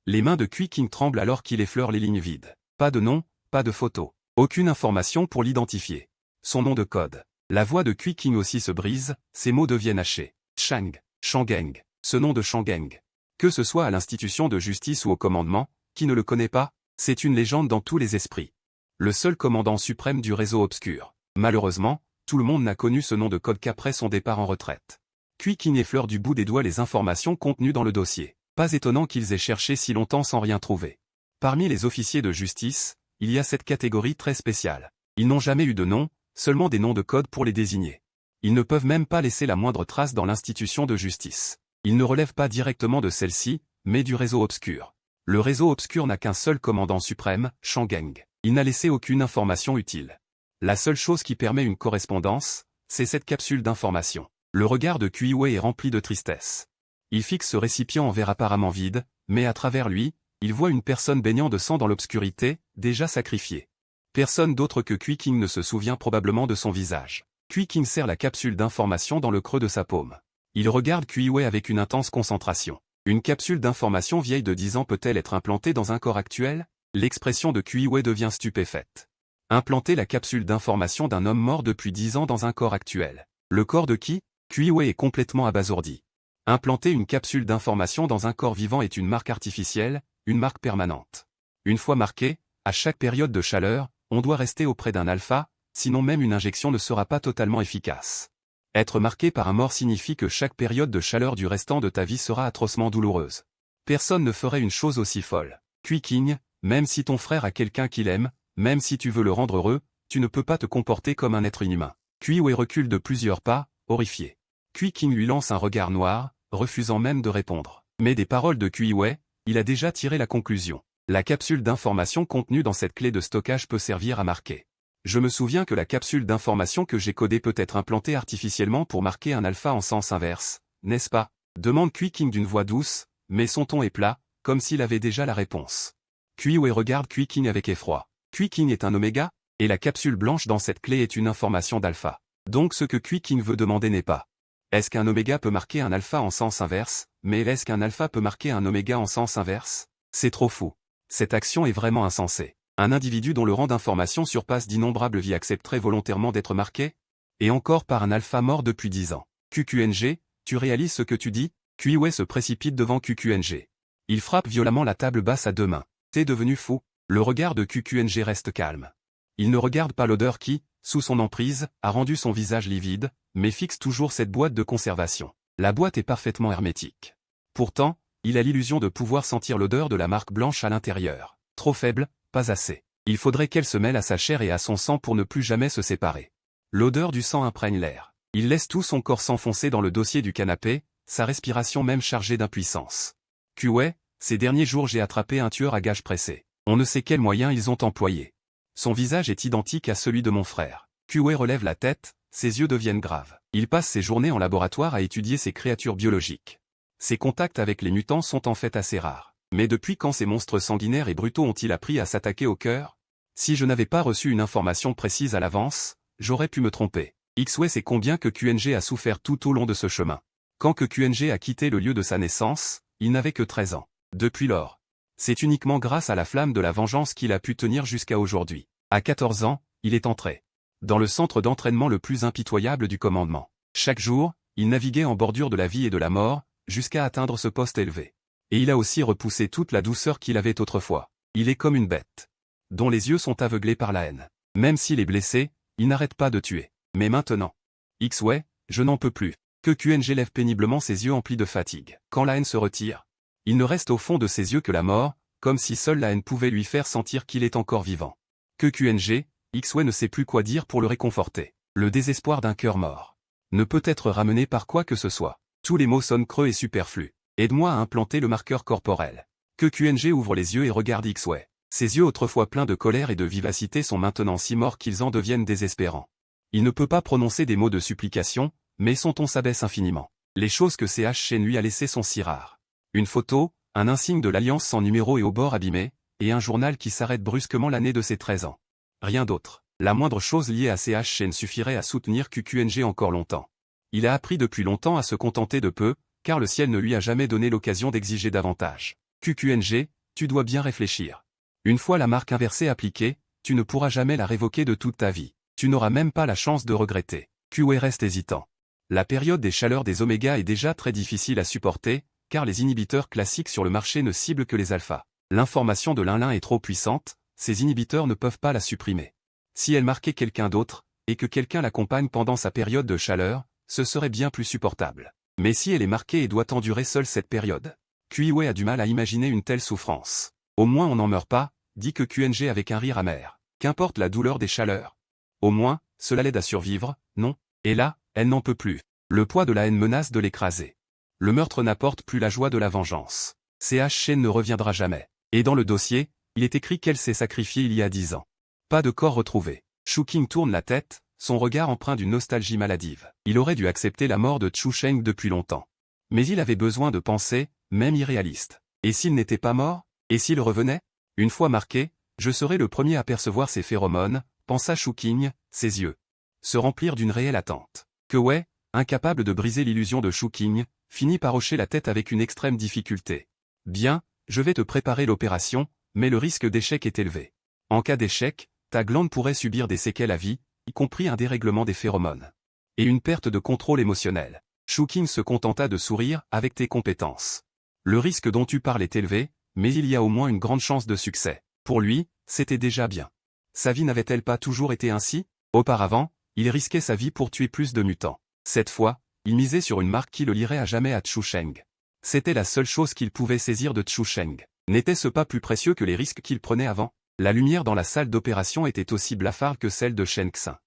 Les mains de Kui King tremblent alors qu'il effleure les lignes vides. Pas de nom, pas de photo. Aucune information pour l'identifier. Son nom de code. La voix de Kui King aussi se brise, ses mots deviennent hachés. Chang, Shangeng. Ce nom de Shangeng. Que ce soit à l'institution de justice ou au commandement, qui ne le connaît pas, c'est une légende dans tous les esprits. Le seul commandant suprême du réseau obscur. Malheureusement, tout le monde n'a connu ce nom de code qu'après son départ en retraite. Kui King effleure du bout des doigts les informations contenues dans le dossier. Pas étonnant qu'ils aient cherché si longtemps sans rien trouver. Parmi les officiers de justice, il y a cette catégorie très spéciale. Ils n'ont jamais eu de nom, seulement des noms de code pour les désigner. Ils ne peuvent même pas laisser la moindre trace dans l'institution de justice. Ils ne relèvent pas directement de celle-ci, mais du réseau obscur. Le réseau obscur n'a qu'un seul commandant suprême, Shangeng. Il n'a laissé aucune information utile. La seule chose qui permet une correspondance, c'est cette capsule d'information. Le regard de Kui Wei est rempli de tristesse. Il fixe ce récipient en verre apparemment vide, mais à travers lui, il voit une personne baignant de sang dans l'obscurité, déjà sacrifiée. Personne d'autre que Kui King ne se souvient probablement de son visage. Kui King serre la capsule d'information dans le creux de sa paume. Il regarde Kui Wei avec une intense concentration. Une capsule d'information vieille de 10 ans peut-elle être implantée dans un corps actuel? L'expression de Kui Wei devient stupéfaite. Implanter la capsule d'information d'un homme mort depuis 10 ans dans un corps actuel. Le corps de qui? Kui Wei est complètement abasourdi. Implanter une capsule d'information dans un corps vivant est une marque artificielle, une marque permanente. Une fois marquée, à chaque période de chaleur, on doit rester auprès d'un alpha, sinon même une injection ne sera pas totalement efficace. Être marqué par un mort signifie que chaque période de chaleur du restant de ta vie sera atrocement douloureuse. Personne ne ferait une chose aussi folle. Kui King, même si ton frère a quelqu'un qu'il aime, même si tu veux le rendre heureux, tu ne peux pas te comporter comme un être inhumain. Kui Wei recule de plusieurs pas, horrifié. Kui King lui lance un regard noir, refusant même de répondre. Mais des paroles de Kui Wei, il a déjà tiré la conclusion. La capsule d'information contenue dans cette clé de stockage peut servir à marquer. Je me souviens que la capsule d'information que j'ai codée peut être implantée artificiellement pour marquer un alpha en sens inverse, n'est-ce pas? Demande Kui King d'une voix douce, mais son ton est plat, comme s'il avait déjà la réponse. Kui Wei regarde Kui King avec effroi. Kui King est un oméga, et la capsule blanche dans cette clé est une information d'alpha. Donc ce que Kui King veut demander n'est pas: est-ce qu'un oméga peut marquer un alpha en sens inverse, mais est-ce qu'un alpha peut marquer un oméga en sens inverse? C'est trop fou. Cette action est vraiment insensée. Un individu dont le rang d'information surpasse d'innombrables vies accepterait volontairement d'être marqué? Et encore par un alpha mort depuis 10 ans. QQNG, tu réalises ce que tu dis? Kui Wei se précipite devant QQNG. Il frappe violemment la table basse à deux mains. T'es devenu fou? Le regard de QQNG reste calme. Il ne regarde pas l'odeur qui, sous son emprise, a rendu son visage livide, mais fixe toujours cette boîte de conservation. La boîte est parfaitement hermétique. Pourtant, il a l'illusion de pouvoir sentir l'odeur de la marque blanche à l'intérieur. Trop faible, pas assez. Il faudrait qu'elle se mêle à sa chair et à son sang pour ne plus jamais se séparer. L'odeur du sang imprègne l'air. Il laisse tout son corps s'enfoncer dans le dossier du canapé, sa respiration même chargée d'impuissance. Kui Wei, ces derniers jours j'ai attrapé un tueur à gages pressé. On ne sait quels moyens ils ont employés. Son visage est identique à celui de mon frère. Kui Wei relève la tête, ses yeux deviennent graves. Il passe ses journées en laboratoire à étudier ces créatures biologiques. Ses contacts avec les mutants sont en fait assez rares. Mais depuis quand ces monstres sanguinaires et brutaux ont-ils appris à s'attaquer au cœur? Si je n'avais pas reçu une information précise à l'avance, j'aurais pu me tromper. X-Wei sait combien que QNG a souffert tout au long de ce chemin. Quand que QNG a quitté le lieu de sa naissance, il n'avait que 13 ans. Depuis lors, c'est uniquement grâce à la flamme de la vengeance qu'il a pu tenir jusqu'à aujourd'hui. À 14 ans, il est entré dans le centre d'entraînement le plus impitoyable du commandement. Chaque jour, il naviguait en bordure de la vie et de la mort, jusqu'à atteindre ce poste élevé. Et il a aussi repoussé toute la douceur qu'il avait autrefois. Il est comme une bête, dont les yeux sont aveuglés par la haine. Même s'il est blessé, il n'arrête pas de tuer. Mais maintenant, X-Wei, je n'en peux plus. Que QNG lève péniblement ses yeux emplis de fatigue. Quand la haine se retire, il ne reste au fond de ses yeux que la mort, comme si seule la haine pouvait lui faire sentir qu'il est encore vivant. Que QNG, X-Wei ne sait plus quoi dire pour le réconforter. Le désespoir d'un cœur mort ne peut être ramené par quoi que ce soit. Tous les mots sonnent creux et superflus. Aide-moi à implanter le marqueur corporel. Que QNG ouvre les yeux et regarde X-Wei. Ses yeux autrefois pleins de colère et de vivacité sont maintenant si morts qu'ils en deviennent désespérants. Il ne peut pas prononcer des mots de supplication, mais son ton s'abaisse infiniment. Les choses que CH Shen lui a laissées sont si rares. Une photo, un insigne de l'Alliance sans numéro et au bord abîmé, et un journal qui s'arrête brusquement l'année de ses 13 ans. Rien d'autre. La moindre chose liée à CH Shen suffirait à soutenir QQNG encore longtemps. Il a appris depuis longtemps à se contenter de peu, car le ciel ne lui a jamais donné l'occasion d'exiger davantage. QQNG, tu dois bien réfléchir. Une fois la marque inversée appliquée, tu ne pourras jamais la révoquer de toute ta vie. Tu n'auras même pas la chance de regretter. QE reste hésitant. La période des chaleurs des oméga est déjà très difficile à supporter, car les inhibiteurs classiques sur le marché ne ciblent que les alphas. L'information de l'un est trop puissante, ces inhibiteurs ne peuvent pas la supprimer. Si elle marquait quelqu'un d'autre, et que quelqu'un l'accompagne pendant sa période de chaleur, ce serait bien plus supportable. Mais si elle est marquée et doit endurer seule cette période, QE a du mal à imaginer une telle souffrance. Au moins on n'en meurt pas, dit que QNG avec un rire amer. Qu'importe la douleur des chaleurs. Au moins, cela l'aide à survivre, non? Et là, elle n'en peut plus. Le poids de la haine menace de l'écraser. Le meurtre n'apporte plus la joie de la vengeance. CH Shen ne reviendra jamais. Et dans le dossier, il est écrit qu'elle s'est sacrifiée il y a 10 ans. Pas de corps retrouvé. Shu Qing tourne la tête, son regard empreint d'une nostalgie maladive. Il aurait dû accepter la mort de Chu Sheng depuis longtemps. Mais il avait besoin de pensées, même irréalistes. Et s'il n'était pas mort? Et s'il revenait? Une fois marqué, je serai le premier à percevoir ses phéromones, pensa Shu Qing, ses yeux se remplirent d'une réelle attente. QE, incapable de briser l'illusion de Shu Qing, finit par hocher la tête avec une extrême difficulté. Bien, je vais te préparer l'opération, mais le risque d'échec est élevé. En cas d'échec, ta glande pourrait subir des séquelles à vie, y compris un dérèglement des phéromones. Et une perte de contrôle émotionnel. Shu Qing se contenta de sourire avec tes compétences. Le risque dont tu parles est élevé, mais il y a au moins une grande chance de succès. Pour lui, c'était déjà bien. Sa vie n'avait-elle pas toujours été ainsi? Auparavant, il risquait sa vie pour tuer plus de mutants. Cette fois, il misait sur une marque qui le lierait à jamais à Chu Sheng. C'était la seule chose qu'il pouvait saisir de Chu Sheng. N'était-ce pas plus précieux que les risques qu'il prenait avant? La lumière dans la salle d'opération était aussi blafarde que celle de Shen Xin.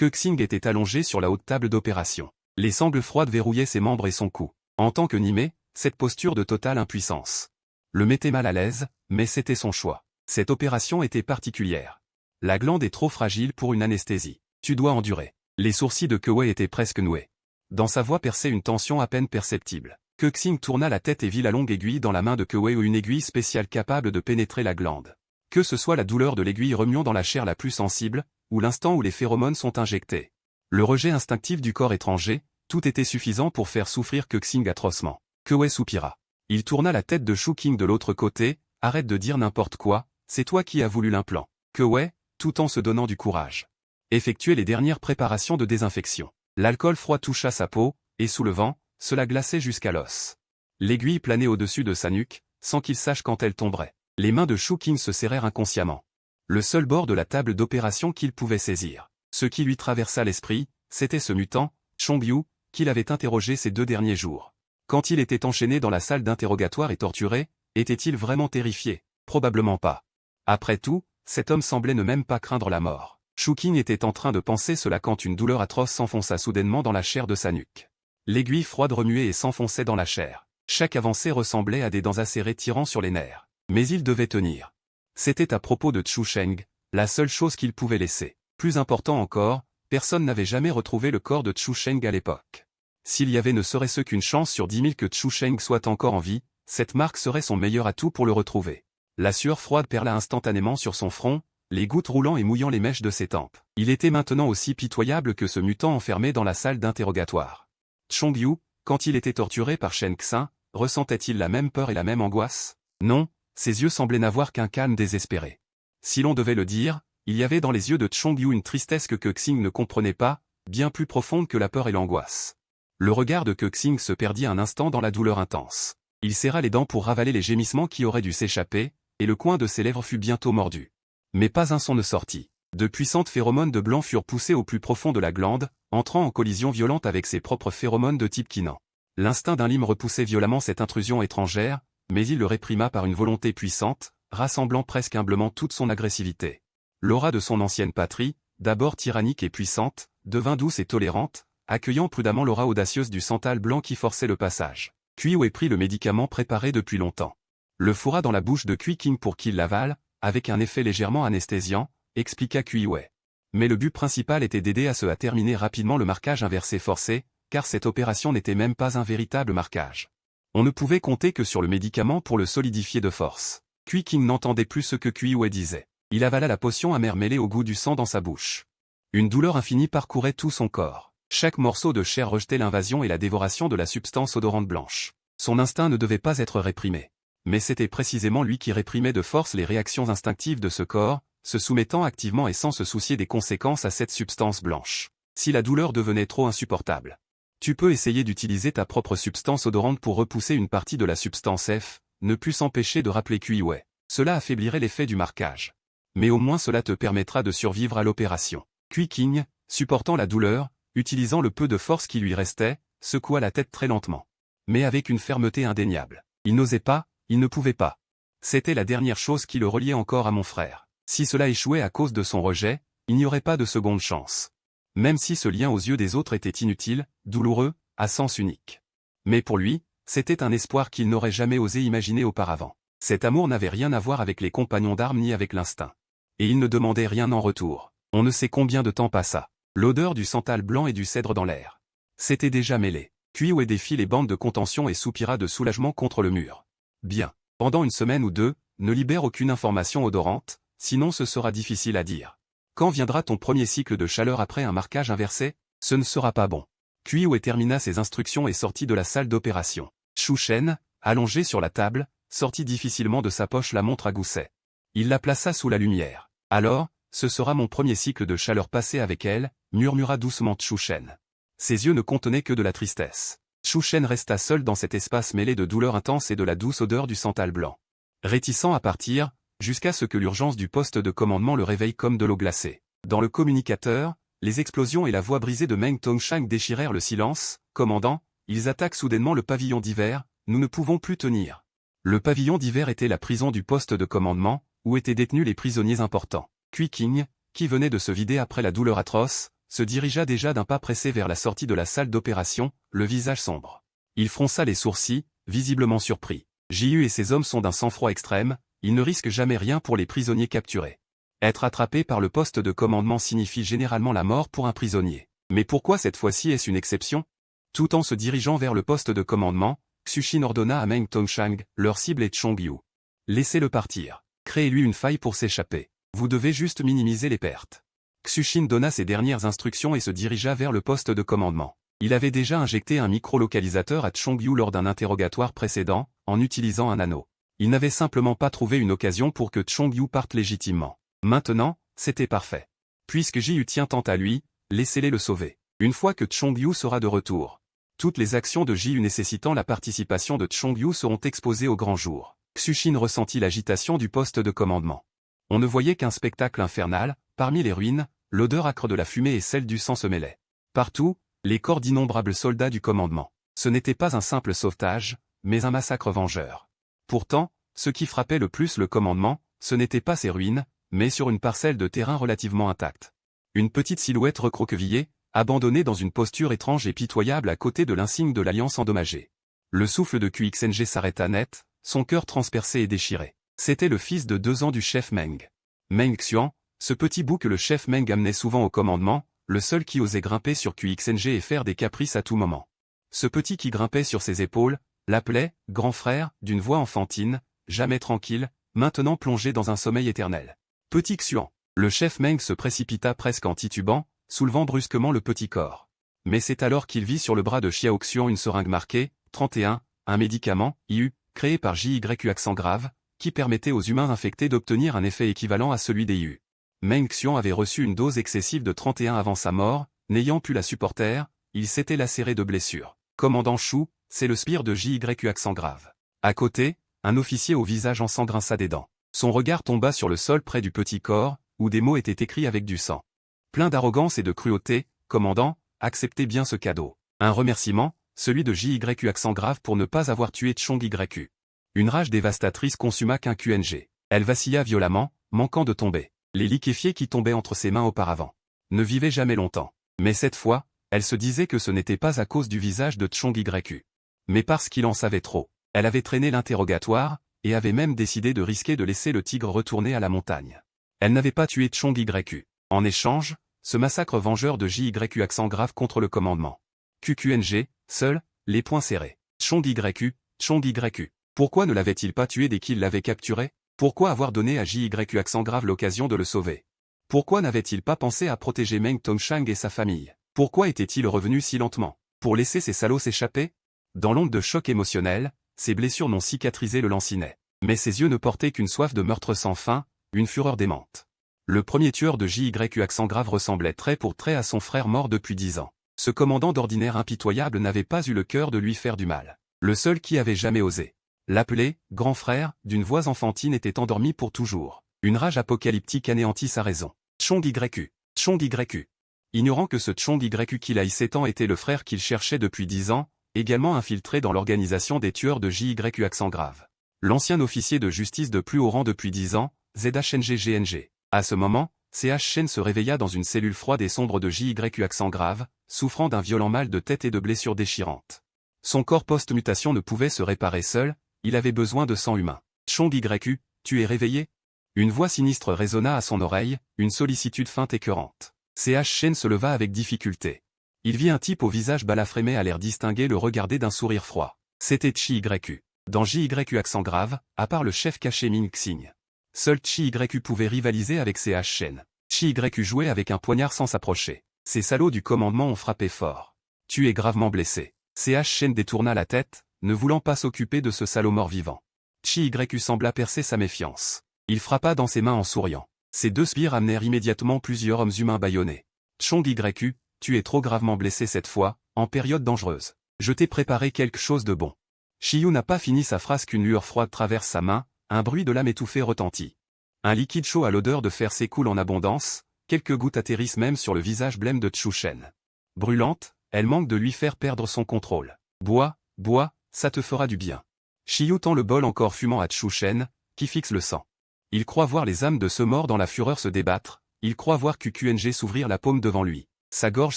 Xing était allongé sur la haute table d'opération. Les sangles froides verrouillaient ses membres et son cou. En tant que Nimé, cette posture de totale impuissance le mettait mal à l'aise, mais c'était son choix. Cette opération était particulière. La glande est trop fragile pour une anesthésie. Tu dois endurer. Les sourcils de QE étaient presque noués. Dans sa voix perçait une tension à peine perceptible. Xing tourna la tête et vit la longue aiguille dans la main de QE ou une aiguille spéciale capable de pénétrer la glande. Que ce soit la douleur de l'aiguille remuant dans la chair la plus sensible, ou l'instant où les phéromones sont injectés. Le rejet instinctif du corps étranger, tout était suffisant pour faire souffrir Xing atrocement. QE soupira. Il tourna la tête de Shu Qing de l'autre côté, arrête de dire n'importe quoi, c'est toi qui as voulu l'implant. QE, tout en se donnant du courage. Effectuer les dernières préparations de désinfection. L'alcool froid toucha sa peau, et sous le vent, cela glaçait jusqu'à l'os. L'aiguille planait au-dessus de sa nuque, sans qu'il sache quand elle tomberait. Les mains de Shu Qing se serrèrent inconsciemment. Le seul bord de la table d'opération qu'il pouvait saisir. Ce qui lui traversa l'esprit, c'était ce mutant, Chongyu, qu'il avait interrogé ces 2 derniers jours. Quand il était enchaîné dans la salle d'interrogatoire et torturé, était-il vraiment terrifié? Probablement pas. Après tout, cet homme semblait ne même pas craindre la mort. Shu Qing était en train de penser cela quand une douleur atroce s'enfonça soudainement dans la chair de sa nuque. L'aiguille froide remuait et s'enfonçait dans la chair. Chaque avancée ressemblait à des dents acérées tirant sur les nerfs. Mais il devait tenir. C'était à propos de Chu Sheng, la seule chose qu'il pouvait laisser. Plus important encore, personne n'avait jamais retrouvé le corps de Chu Sheng à l'époque. S'il y avait ne serait-ce qu'une chance sur 10 000 que Chu Sheng soit encore en vie, cette marque serait son meilleur atout pour le retrouver. La sueur froide perla instantanément sur son front, les gouttes roulant et mouillant les mèches de ses tempes. Il était maintenant aussi pitoyable que ce mutant enfermé dans la salle d'interrogatoire. Chongyu, quand il était torturé par Shen Xin, ressentait-il la même peur et la même angoisse? Non, ses yeux semblaient n'avoir qu'un calme désespéré. Si l'on devait le dire, il y avait dans les yeux de Chongyu une tristesse que Xing ne comprenait pas, bien plus profonde que la peur et l'angoisse. Le regard de Xing se perdit un instant dans la douleur intense. Il serra les dents pour ravaler les gémissements qui auraient dû s'échapper, et le coin de ses lèvres fut bientôt mordu. Mais pas un son ne sortit. De puissantes phéromones de blanc furent poussées au plus profond de la glande, entrant en collision violente avec ses propres phéromones de type Kinan. L'instinct d'un lime repoussait violemment cette intrusion étrangère, mais il le réprima par une volonté puissante, rassemblant presque humblement toute son agressivité. L'aura de son ancienne patrie, d'abord tyrannique et puissante, devint douce et tolérante, accueillant prudemment l'aura audacieuse du santal blanc qui forçait le passage. QE prit le médicament préparé depuis longtemps. Le fourra dans la bouche de Qing pour qu'il l'avale, avec un effet légèrement anesthésiant, expliqua QE. Mais le but principal était d'aider à terminer rapidement le marquage inversé forcé, car cette opération n'était même pas un véritable marquage. On ne pouvait compter que sur le médicament pour le solidifier de force. Qing n'entendait plus ce que QE disait. Il avala la potion amère mêlée au goût du sang dans sa bouche. Une douleur infinie parcourait tout son corps. Chaque morceau de chair rejetait l'invasion et la dévoration de la substance odorante blanche. Son instinct ne devait pas être réprimé. Mais c'était précisément lui qui réprimait de force les réactions instinctives de ce corps, se soumettant activement et sans se soucier des conséquences à cette substance blanche. Si la douleur devenait trop insupportable, tu peux essayer d'utiliser ta propre substance odorante pour repousser une partie de la substance F, ne plus s'empêcher de rappeler QI. Cela affaiblirait l'effet du marquage. Mais au moins cela te permettra de survivre à l'opération. King, supportant la douleur, utilisant le peu de force qui lui restait, secoua la tête très lentement. Mais avec une fermeté indéniable. Il n'osait pas, il ne pouvait pas. C'était la dernière chose qui le reliait encore à mon frère. Si cela échouait à cause de son rejet, il n'y aurait pas de seconde chance. Même si ce lien aux yeux des autres était inutile, douloureux, à sens unique. Mais pour lui, c'était un espoir qu'il n'aurait jamais osé imaginer auparavant. Cet amour n'avait rien à voir avec les compagnons d'armes ni avec l'instinct. Et il ne demandait rien en retour. On ne sait combien de temps passa. L'odeur du santal blanc et du cèdre dans l'air. C'était déjà mêlé. Puis défit les bandes de contention et soupira de soulagement contre le mur. Bien. Pendant une semaine ou deux, ne libère aucune information odorante, sinon ce sera difficile à dire. Quand viendra ton premier cycle de chaleur après un marquage inversé? Ce ne sera pas bon. Kuiwe termina ses instructions et sortit de la salle d'opération. Shu Shen, allongé sur la table, sortit difficilement de sa poche la montre à gousset. Il la plaça sous la lumière. Alors, ce sera mon premier cycle de chaleur passé avec elle, murmura doucement Shu Shen. Ses yeux ne contenaient que de la tristesse. Shu Shen resta seul dans cet espace mêlé de douleur intense et de la douce odeur du santal blanc. Réticent à partir, jusqu'à ce que l'urgence du poste de commandement le réveille comme de l'eau glacée. Dans le communicateur, les explosions et la voix brisée de Meng Tongshang déchirèrent le silence. « Commandant, ils attaquent soudainement le pavillon d'hiver, nous ne pouvons plus tenir. » Le pavillon d'hiver était la prison du poste de commandement, où étaient détenus les prisonniers importants. King, qui venait de se vider après la douleur atroce, se dirigea déjà d'un pas pressé vers la sortie de la salle d'opération, le visage sombre. Il fronça les sourcils, visiblement surpris. Jiu et ses hommes sont d'un sang-froid extrême, ils ne risquent jamais rien pour les prisonniers capturés. Être attrapé par le poste de commandement signifie généralement la mort pour un prisonnier. Mais pourquoi cette fois-ci est-ce une exception? Tout en se dirigeant vers le poste de commandement, Xushin ordonna à Meng Tongshang, leur cible est Chongyu. Laissez-le partir. Créez-lui une faille pour s'échapper. Vous devez juste minimiser les pertes. Xushin donna ses dernières instructions et se dirigea vers le poste de commandement. Il avait déjà injecté un micro-localisateur à Chongyu lors d'un interrogatoire précédent, en utilisant un anneau. Il n'avait simplement pas trouvé une occasion pour que Chongyu parte légitimement. Maintenant, c'était parfait. Puisque Jiu tient tant à lui, laissez-les le sauver. Une fois que Chongyu sera de retour, toutes les actions de Jiu nécessitant la participation de Chongyu seront exposées au grand jour. Xushin ressentit l'agitation du poste de commandement. On ne voyait qu'un spectacle infernal, parmi les ruines, l'odeur âcre de la fumée et celle du sang se mêlaient. Partout, les corps d'innombrables soldats du commandement. Ce n'était pas un simple sauvetage, mais un massacre vengeur. Pourtant, ce qui frappait le plus le commandement, ce n'était pas ces ruines, mais sur une parcelle de terrain relativement intacte. Une petite silhouette recroquevillée, abandonnée dans une posture étrange et pitoyable à côté de l'insigne de l'Alliance endommagée. Le souffle de QXNG s'arrêta net, son cœur transpercé et déchiré. C'était le fils de 2 ans du chef Meng. Meng Xuan, ce petit bout que le chef Meng amenait souvent au commandement, le seul qui osait grimper sur QXNG et faire des caprices à tout moment. Ce petit qui grimpait sur ses épaules, l'appelait « grand frère » d'une voix enfantine, jamais tranquille, maintenant plongé dans un sommeil éternel. Petit Xuan. Le chef Meng se précipita presque en titubant, soulevant brusquement le petit corps. Mais c'est alors qu'il vit sur le bras de Xiao Xuan une seringue marquée « 31 », un médicament, IU, créé par JYU accent grave, qui permettait aux humains infectés d'obtenir un effet équivalent à celui des IU. Meng Xuan avait reçu une dose excessive de 31 avant sa mort, n'ayant pu la supporter, il s'était lacéré de blessures. Commandant Shu, c'est le sbire de JYU accent grave. À côté, un officier au visage en sang grinça des dents. Son regard tomba sur le sol près du petit corps, où des mots étaient écrits avec du sang. Plein d'arrogance et de cruauté, commandant, acceptez bien ce cadeau. Un remerciement, celui de JYU accent grave pour ne pas avoir tué Chong YU. Une rage dévastatrice consuma qu'un QNG. Elle vacilla violemment, manquant de tomber. Les liquéfiés qui tombaient entre ses mains auparavant ne vivaient jamais longtemps. Mais cette fois, elle se disait que ce n'était pas à cause du visage de Chong YU. Mais parce qu'il en savait trop. Elle avait traîné l'interrogatoire, et avait même décidé de risquer de laisser le tigre retourner à la montagne. Elle n'avait pas tué Chong YU. En échange, ce massacre vengeur de JYU accent grave contre le commandement. QQNG, seul, les poings serrés. Chong YU. Pourquoi ne l'avait-il pas tué dès qu'il l'avait capturé? Pourquoi avoir donné à JYU accent grave l'occasion de le sauver? Pourquoi n'avait-il pas pensé à protéger Meng Tongshang et sa famille? Pourquoi était-il revenu si lentement? Pour laisser ces salauds s'échapper? Dans l'onde de choc émotionnel, ses blessures n'ont cicatrisé le Lancinet. Mais ses yeux ne portaient qu'une soif de meurtre sans fin, une fureur démente. Le premier tueur de JYU accent grave ressemblait trait pour trait à son frère mort depuis 10 ans. Ce commandant d'ordinaire impitoyable n'avait pas eu le cœur de lui faire du mal. Le seul qui avait jamais osé l'appeler « grand frère » d'une voix enfantine était endormi pour toujours. Une rage apocalyptique anéantit sa raison. Chong YU. Chong YU. Ignorant que ce Chong YU qu'il haïssait tant était le frère qu'il cherchait depuis 10 ans, également infiltré dans l'organisation des tueurs de JYU accent grave. L'ancien officier de justice de plus haut rang depuis 10 ans, ZHNG-GNG. À ce moment, CH Shen se réveilla dans une cellule froide et sombre de JYU accent grave, souffrant d'un violent mal de tête et de blessures déchirantes. Son corps post-mutation ne pouvait se réparer seul, il avait besoin de sang humain. Chong YU, tu es réveillé? Une voix sinistre résonna à son oreille, une sollicitude feinte écœurante. CH Shen se leva avec difficulté. Il vit un type au visage balafrémé à l'air distingué le regarder d'un sourire froid. C'était Chi YU. Dans JYU accent grave, à part le chef caché Ming Xing. Seul Chi YU pouvait rivaliser avec CH Shen. Chi YU jouait avec un poignard sans s'approcher. Ces salauds du commandement ont frappé fort. Tu es gravement blessé. CH Shen détourna la tête, ne voulant pas s'occuper de ce salaud mort-vivant. Chi YU sembla percer sa méfiance. Il frappa dans ses mains en souriant. Ces deux sbires amenèrent immédiatement plusieurs hommes humains bâillonnés. Chong YU, tu es trop gravement blessé cette fois, en période dangereuse. Je t'ai préparé quelque chose de bon. Shiyu n'a pas fini sa phrase qu'une lueur froide traverse sa main, un bruit de lame étouffée retentit. Un liquide chaud à l'odeur de fer s'écoule en abondance, quelques gouttes atterrissent même sur le visage blême de Chu Shen. Brûlante, elle manque de lui faire perdre son contrôle. Bois, bois, ça te fera du bien. Shiyu tend le bol encore fumant à Chu Shen, qui fixe le sang. Il croit voir les âmes de ce mort dans la fureur se débattre, il croit voir QQNG s'ouvrir la paume devant lui. Sa gorge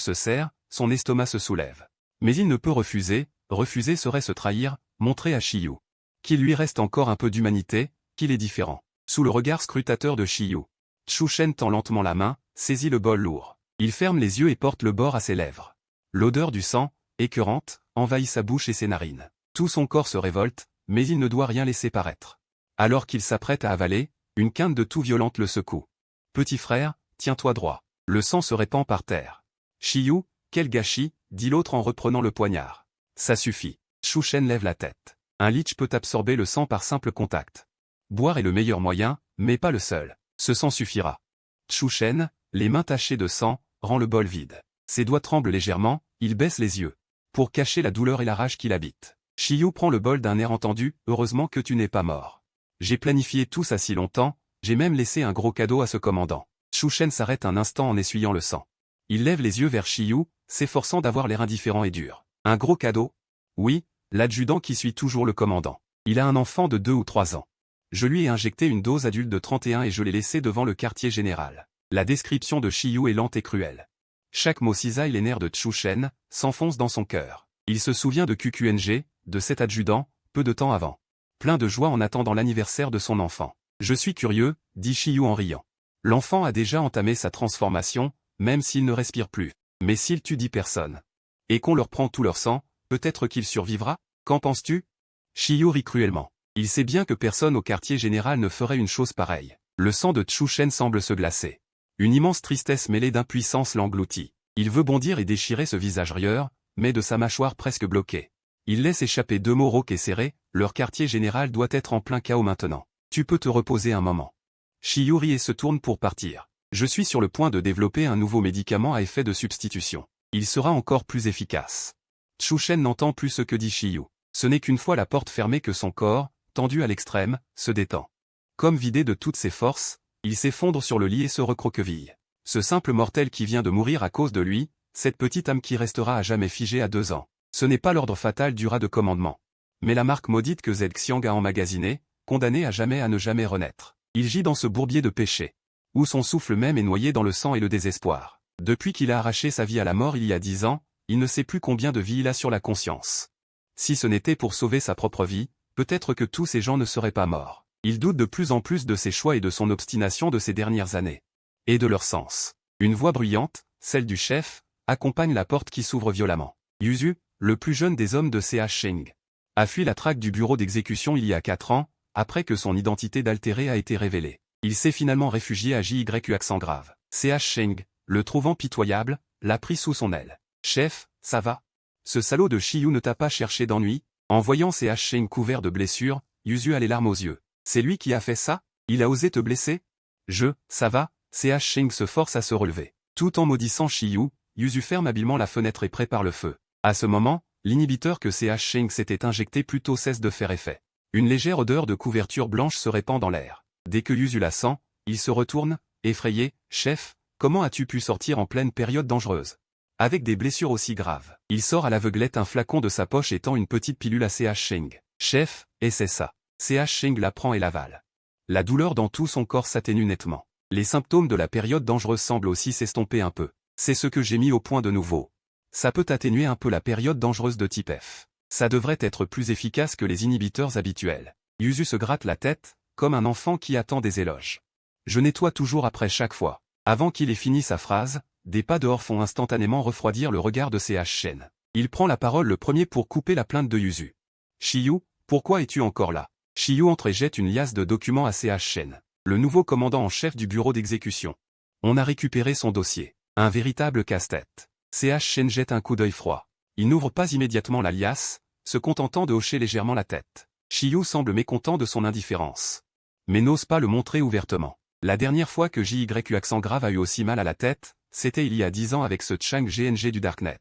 se serre, son estomac se soulève. Mais il ne peut refuser, refuser serait se trahir, montrer à Shiyu qu'il lui reste encore un peu d'humanité, qu'il est différent. Sous le regard scrutateur de Shiyu, Chu Shen tend lentement la main, saisit le bol lourd. Il ferme les yeux et porte le bord à ses lèvres. L'odeur du sang, écœurante, envahit sa bouche et ses narines. Tout son corps se révolte, mais il ne doit rien laisser paraître. Alors qu'il s'apprête à avaler, une quinte de toux violente le secoue. Petit frère, tiens-toi droit. Le sang se répand par terre. Shiyu, quel gâchis, dit l'autre en reprenant le poignard. Ça suffit. Chu Shen lève la tête. Un lich peut absorber le sang par simple contact. Boire est le meilleur moyen, mais pas le seul. Ce sang suffira. Chu Shen, les mains tachées de sang, rend le bol vide. Ses doigts tremblent légèrement, il baisse les yeux. Pour cacher la douleur et la rage qui l'habitent. Shiyu prend le bol d'un air entendu, heureusement que tu n'es pas mort. J'ai planifié tout ça si longtemps, j'ai même laissé un gros cadeau à ce commandant. Chu Shen s'arrête un instant en essuyant le sang. Il lève les yeux vers Shiyu, s'efforçant d'avoir l'air indifférent et dur. Un gros cadeau? Oui, l'adjudant qui suit toujours le commandant. Il a un enfant de 2 ou 3 ans. Je lui ai injecté une dose adulte de 31 et je l'ai laissé devant le quartier général. La description de Shiyu est lente et cruelle. Chaque mot cisaille les nerfs de Chu Shen, s'enfonce dans son cœur. Il se souvient de QQNG, de cet adjudant, peu de temps avant. Plein de joie en attendant l'anniversaire de son enfant. Je suis curieux, dit Shiyu en riant. L'enfant a déjà entamé sa transformation, même s'il ne respire plus. Mais s'il tue 10 personnes, et qu'on leur prend tout leur sang, peut-être qu'il survivra? Qu'en penses-tu? Shiyu rit cruellement. Il sait bien que personne au quartier général ne ferait une chose pareille. Le sang de Chu Shen semble se glacer. Une immense tristesse mêlée d'impuissance l'engloutit. Il veut bondir et déchirer ce visage rieur, mais de sa mâchoire presque bloquée. Il laisse échapper 2 mots rauques et serrés, leur quartier général doit être en plein chaos maintenant. Tu peux te reposer un moment. Shiyu rit et se tourne pour partir. Je suis sur le point de développer un nouveau médicament à effet de substitution. Il sera encore plus efficace. Chu Shen n'entend plus ce que dit Shiyu. Ce n'est qu'une fois la porte fermée que son corps, tendu à l'extrême, se détend. Comme vidé de toutes ses forces, il s'effondre sur le lit et se recroqueville. Ce simple mortel qui vient de mourir à cause de lui, cette petite âme qui restera à jamais figée à 2 ans. Ce n'est pas l'ordre fatal du rat de commandement. Mais la marque maudite que Zhexiang a emmagasinée, condamnée à ne jamais renaître. Il gît dans ce bourbier de péché, où son souffle même est noyé dans le sang et le désespoir. Depuis qu'il a arraché sa vie à la mort il y a 10 ans, il ne sait plus combien de vies il a sur la conscience. Si ce n'était pour sauver sa propre vie, peut-être que tous ces gens ne seraient pas morts. Il doute de plus en plus de ses choix et de son obstination de ces dernières années. Et de leur sens. Une voix bruyante, celle du chef, accompagne la porte qui s'ouvre violemment. Yuzu, le plus jeune des hommes de CH Sheng, a fui la traque du bureau d'exécution il y a 4 ans, après que son identité d'altéré a été révélée. Il s'est finalement réfugié à JYU accent grave. CH Sheng, le trouvant pitoyable, l'a pris sous son aile. Chef, ça va? Ce salaud de Shiyu ne t'a pas cherché d'ennui? En voyant ses Sheng couverts de blessures, Yuzu a les larmes aux yeux. C'est lui qui a fait ça? Il a osé te blesser? Ça va, Sheng se force à se relever. Tout en maudissant Shiyu, Yuzu ferme habilement la fenêtre et prépare le feu. À ce moment, l'inhibiteur que Sheng s'était injecté plus tôt cesse de faire effet. Une légère odeur de couverture blanche se répand dans l'air. Dès que Yuzu la sent, il se retourne, effrayé. Chef, comment as-tu pu sortir en pleine période dangereuse? Avec des blessures aussi graves. Il sort à l'aveuglette un flacon de sa poche et tend une petite pilule à Sheng. Chef, et c'est ça. Sheng la prend et l'avale. La douleur dans tout son corps s'atténue nettement. Les symptômes de la période dangereuse semblent aussi s'estomper un peu. C'est ce que j'ai mis au point de nouveau. Ça peut atténuer un peu la période dangereuse de type F. Ça devrait être plus efficace que les inhibiteurs habituels. Yuzu se gratte la tête, comme un enfant qui attend des éloges. Je nettoie toujours après chaque fois. Avant qu'il ait fini sa phrase, des pas dehors font instantanément refroidir le regard de Sheng. Il prend la parole le premier pour couper la plainte de Yuzu. Shiyu, pourquoi es-tu encore là? Shiyu entre et jette une liasse de documents à Sheng. Le nouveau commandant en chef du bureau d'exécution. On a récupéré son dossier. Un véritable casse-tête. Sheng jette un coup d'œil froid. Il n'ouvre pas immédiatement la liasse, se contentant de hocher légèrement la tête. Shiyu semble mécontent de son indifférence. Mais n'ose pas le montrer ouvertement. La dernière fois que JYU accent grave a eu aussi mal à la tête, c'était il y a 10 ans avec ce Chang GNG du Darknet.